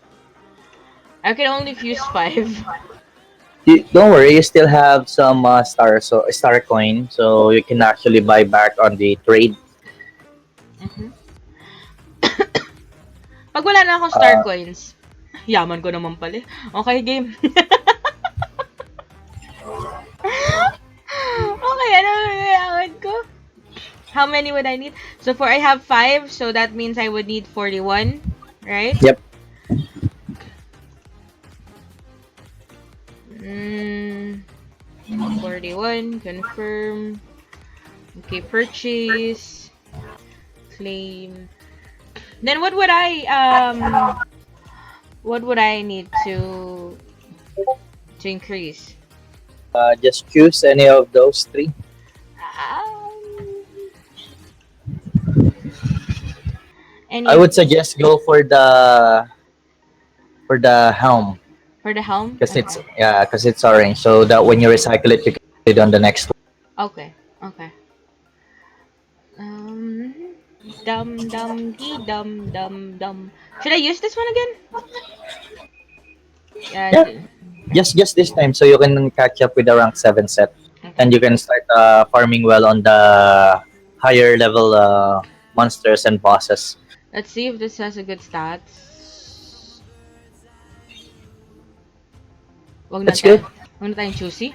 A: I can only fuse 5.
D: Don't worry, you still have some star coin, so you can actually buy back on the trade.
A: Pag wala na akong star coins, yaman ko naman pala. Okay, game. Okay, ano yaman ko? How many would I need? So I have 5, so that means I would need 41, right?
D: Yep.
A: 41, confirm. Okay, purchase. Claim. Then what would I need to increase?
D: Just choose any of those 3. I would suggest go for the helm.
A: For the helm?
D: Because it's orange, so that when you recycle it, you can put it on the next one.
A: Okay. Dum. Should I use this one again?
D: Yeah. Just this time, so you can catch up with the rank 7 set,
A: Okay.
D: and you can start farming well on the higher level monsters and bosses.
A: Let's see if this has a good stats.
D: That's good.
A: Wag na tayong choosy.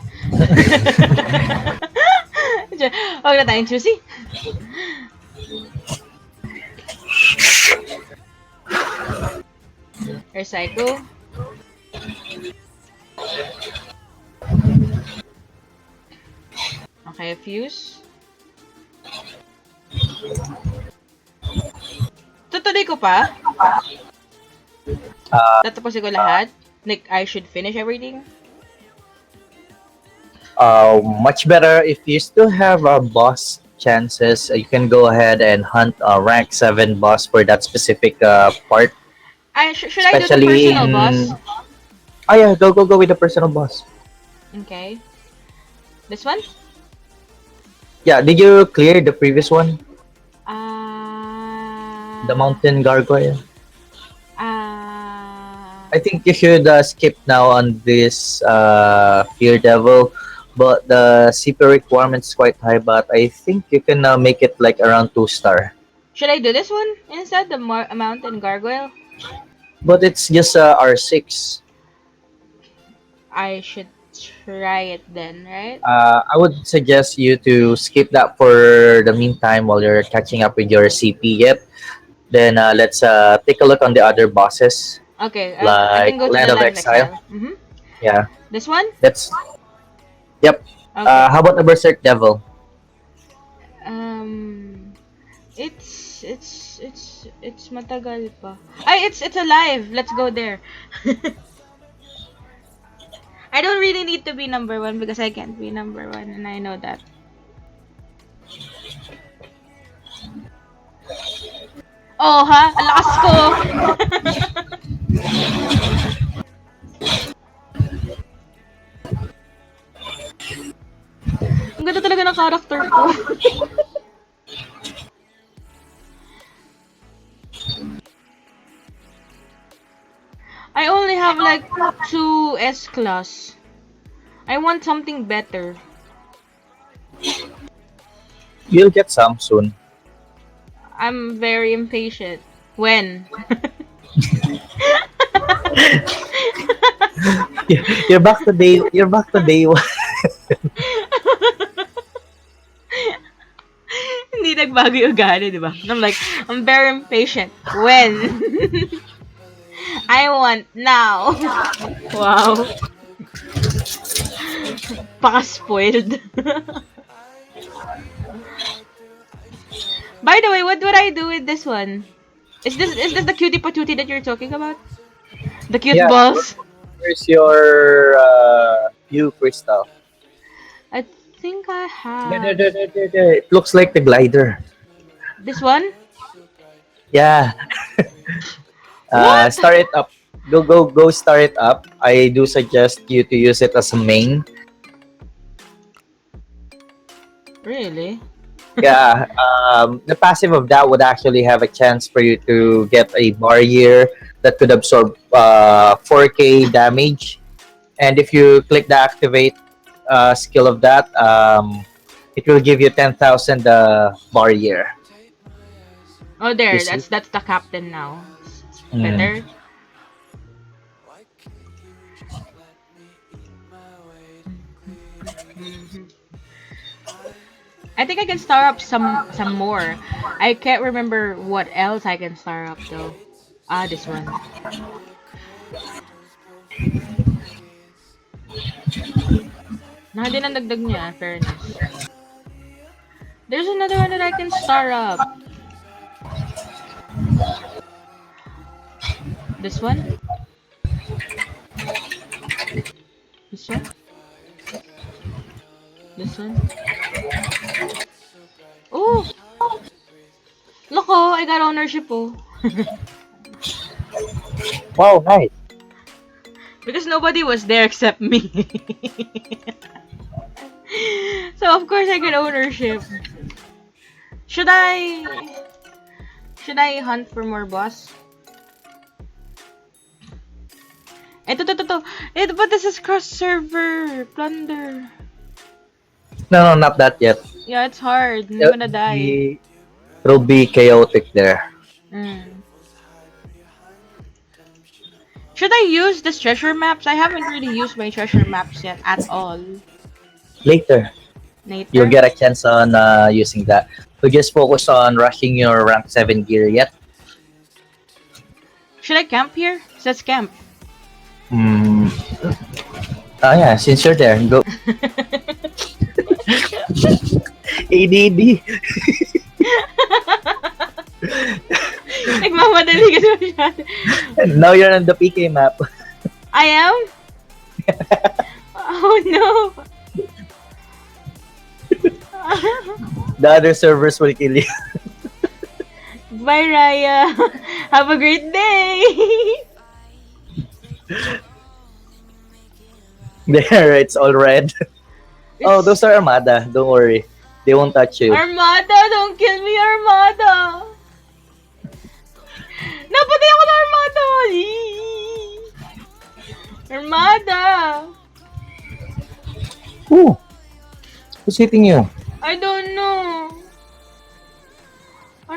A: Wag na tayong choosy. Recycle. Okay, fuse. Tutuloy ko pa? Tatapusin ko lahat? Like, I should finish everything?
D: Much better if you still have a boss chances, you can go ahead and hunt a rank 7 boss for that specific part.
A: Should I do the
D: Especially
A: personal
D: in...
A: boss?
D: Oh yeah, go with the personal boss.
A: Okay. This one?
D: Yeah, did you clear the previous one? The
A: Uh,
D: mountain gargoyle?
A: uh,
D: I think you should skip now on this Fear Devil, but the CP requirement is quite high, but I think you can make it like around 2-star.
A: should I do this one instead? The mountain gargoyle?
D: But it's just R6.
A: I should try it then, right?
D: I would suggest you to skip that for the meantime while you're catching up with your CP yet. Then let's take a look on the other bosses,
A: Okay, I
D: like
A: can go to
D: Land
A: the
D: of
A: Land of
D: Exile.
A: Exile. Mm-hmm.
D: Yeah,
A: This one?
D: that's... Yep.
A: Okay.
D: How about the Berserk Devil?
A: Um, it's matagal pa. Ay, it's alive. Let's go there. I don't really need to be number 1 because I can't be number 1 and I know that. Oh, ha? Ang lakas ko! Ang ganda talaga ng character ko. I only have like 2 S-class. I want something better.
D: You'll get some soon.
A: I'm very impatient. When?
D: You're back to day. You're back to day 1.
A: Hindi nagbago yung ugali, di ba? I'm like, I'm very impatient. When? I want now. Wow. Paka-spoiled. By the way, what would I do with this one? Is this the cutie patootie that you're talking about? The cute
D: Yeah.
A: balls?
D: Where's your view crystal?
A: I think I have.
D: It looks like the glider.
A: This one?
D: Yeah.
A: What?
D: Start it up. Go start it up. I do suggest you to use it as a main.
A: Really?
D: Yeah. The passive of that would actually have a chance for you to get a barrier that could absorb 4k damage. And if you click the activate skill of that, it will give you 10,000 barrier.
A: Oh, there.
D: You see?
A: That's the captain now.
D: Mm.
A: Better. I think I can star up some more. I can't remember what else I can star up though. Ah, this one. Nakadi na dagdag niya, fairness. There's another one that I can star up. This one? This one? This one? Oh! Loko, I got ownership oh.
D: Wow, nice.
A: Because nobody was there except me. So of course I get ownership. Should I hunt for more boss? Ito. But this is cross server plunder.
D: No, not that yet.
A: Yeah, it's hard. I'm gonna die.
D: It'll be chaotic there.
A: Should I use this treasure maps? I haven't really used my treasure maps yet at all.
D: Later, you'll get a chance on using that. So just focus on rushing your rank 7 gear yet.
A: Should I camp here? Let's camp.
D: Oh yeah, since you're there, go. ADD.
A: Nagmamadali ka masyado.
D: Now you're on the PK map.
A: I am? Oh no!
D: The other servers will kill you.
A: Bye, Raya. Have a great day.
D: There, it's all red. Oh,
A: It's
D: those are Armada. Don't worry. They won't touch you.
A: Armada, don't kill me, Armada. Napatay ako ng Armada. Eee. Armada.
D: Ooh. Who's hitting you?
A: I don't know.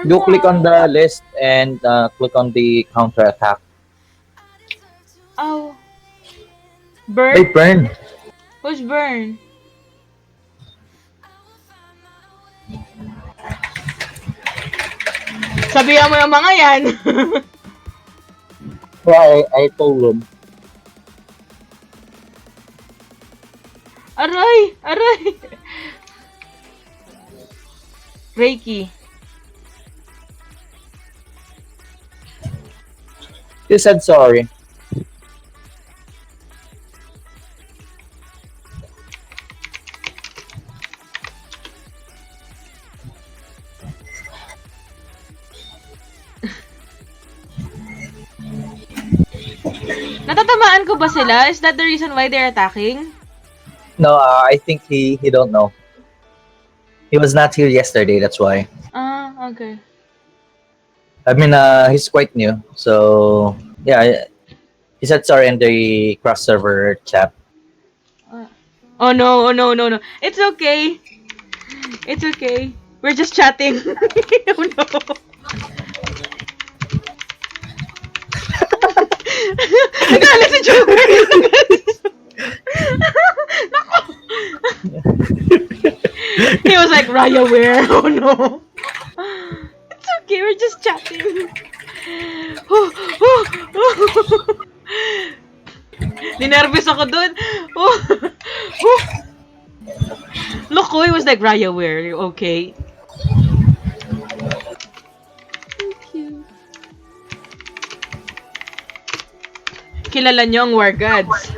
D: Go click on the list and click on the counter attack.
A: Oh.
D: Hey,
A: Burn?
D: Burn.
A: Who's Burn? Sabihan mo yung mga yan.
D: Well, I told him.
A: Aray! Aray! Reiki.
D: He said sorry.
A: Natatamaan ko ba sila? Is that the reason why they're attacking?
D: No, I think he don't know. He was not here yesterday, that's why.
A: Ah, okay.
D: I mean, he's quite new, so yeah. He said sorry in the cross server chat.
A: Oh no, oh no, no, no. It's okay. It's okay. We're just chatting. Oh no. Nagalit si Joker. Nako. He was like, Raya, where? Oh no. It's okay, we're just chatting. Ninervous ako dun. Look, he was like, Raya, where? You okay? Thank you. Kilala niyo ang War Gods.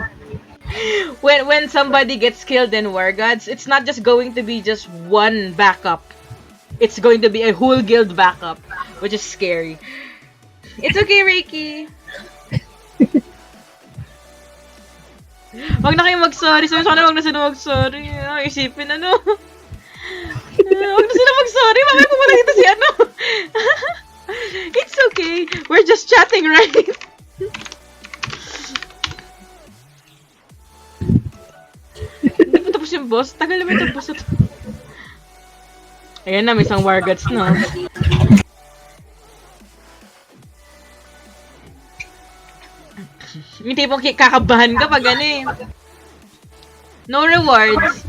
A: When somebody gets killed in War Gods, it's not just going to be just one backup. It's going to be a whole guild backup, which is scary. It's okay, Reiki. Wag na kayo mag-sorry. Sana wag na sila mag-sorry. Isipin ano. Wag na sila mag-sorry. Mamaya pumunta dito si ano. It's okay. We're just chatting, right? Hindi pa tapos yung boss. Tagal naman itong boss. Ayan na, may isang War Gods na. Yung tipong kakabahan ka pag ano eh. No rewards.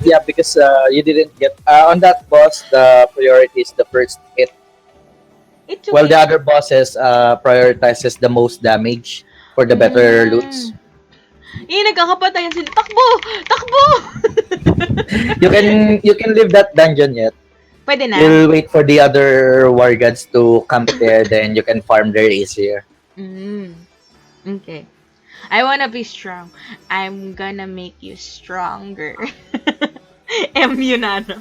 D: Yeah, because you didn't get on that boss. The priority is the first hit.
A: It's okay.
D: While the other bosses prioritizes the most damage for the better loots.
A: Nagkakapatayan sila. Takbo! Takbo!
D: You can leave that dungeon yet.
A: Pwede na.
D: You'll wait for the other war gods to camp there, then you can farm there easier.
A: Okay. I wanna be strong. I'm gonna make you stronger. MU na, no?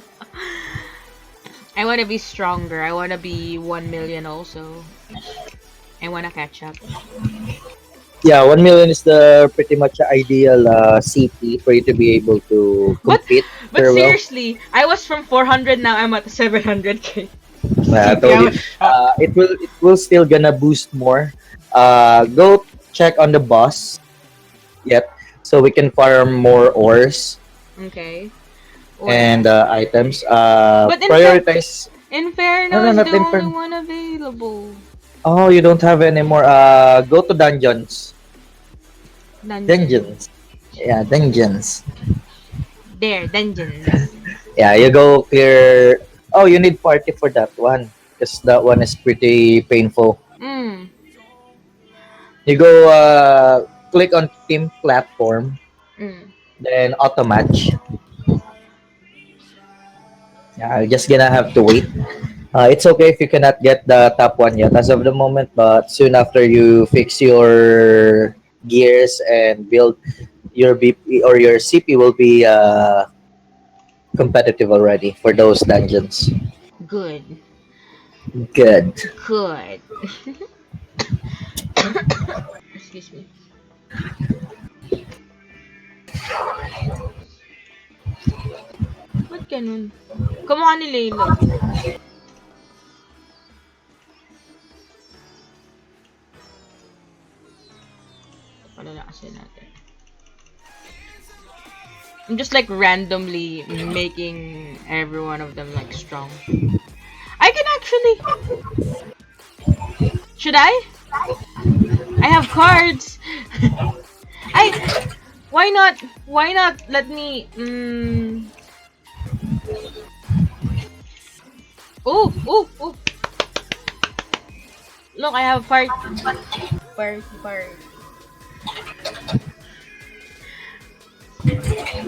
A: I wanna be stronger. I wanna be 1 million also. I wanna catch up.
D: Yeah, 1 million is the pretty much ideal CP for you to be able to compete.
A: But
D: very well.
A: seriously, I was from 400, now I'm at 700k.
D: I told you, it will still gonna boost more. Go check on the boss. Yep. So we can farm more ores
A: Okay.
D: and items.
A: But
D: Prioritize.
A: Inferno
D: No,
A: is
D: not
A: the only
D: Inferno.
A: one available.
D: Oh, you don't have any more. Go to dungeons. Dungeons. Yeah, dungeons.
A: There, dungeons.
D: Yeah, you go here. Oh, you need party for that one because that one is pretty painful. You go click on team platform, then auto match. Yeah, you're just gonna have to wait. It's okay if you cannot get the top one yet as of the moment, but soon after you fix your gears and build your BP or your CP will be competitive already for those dungeons.
A: Good.
D: Good.
A: Good. Excuse me. Ba't ganun? Kamukha ni Layla. Palalakasin natin. I'm just like randomly making every one of them like strong. I can actually. Should I? I have cards. I. Why not? Why not let me? Oh, oh, oh. Look, I have part.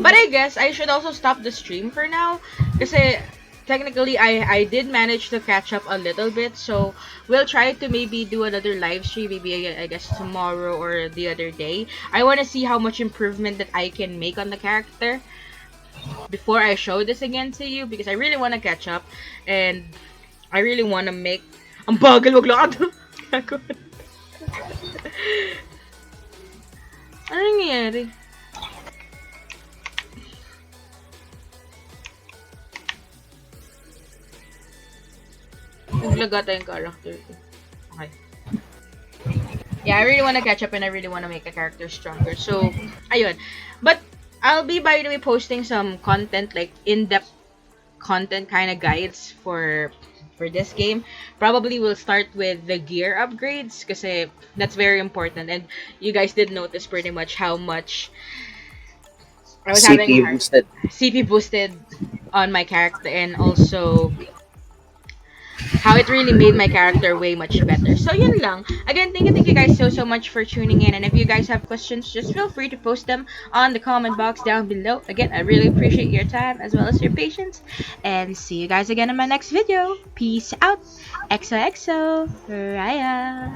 A: But I guess I should also stop the stream for now. Kasi technically, I did manage to catch up a little bit. So, we'll try to maybe do another live stream. Maybe, I guess, tomorrow or the other day. I want to see how much improvement that I can make on the character before I show this again to you. Because I really want to catch up. And I really want to make... Ang bagal maglakad. Ano nangyayari? Naglagata yung character ko. Okay. Yeah, I really want to catch up and I really want to make the character stronger. So, ayun. But, I'll be, by the way, posting some content, like, in-depth content kind of guides for this game. Probably we'll start with the gear upgrades kasi that's very important. And you guys did notice pretty much how much I was having
D: CP boosted.
A: CP boosted on my character, and also how it really made my character way much better. So yun lang. Again, thank you guys so much for tuning in. And if you guys have questions, just feel free to post them on the comment box down below. Again, I really appreciate your time as well as your patience. And see you guys again in my next video. Peace out. XOXO. Raya.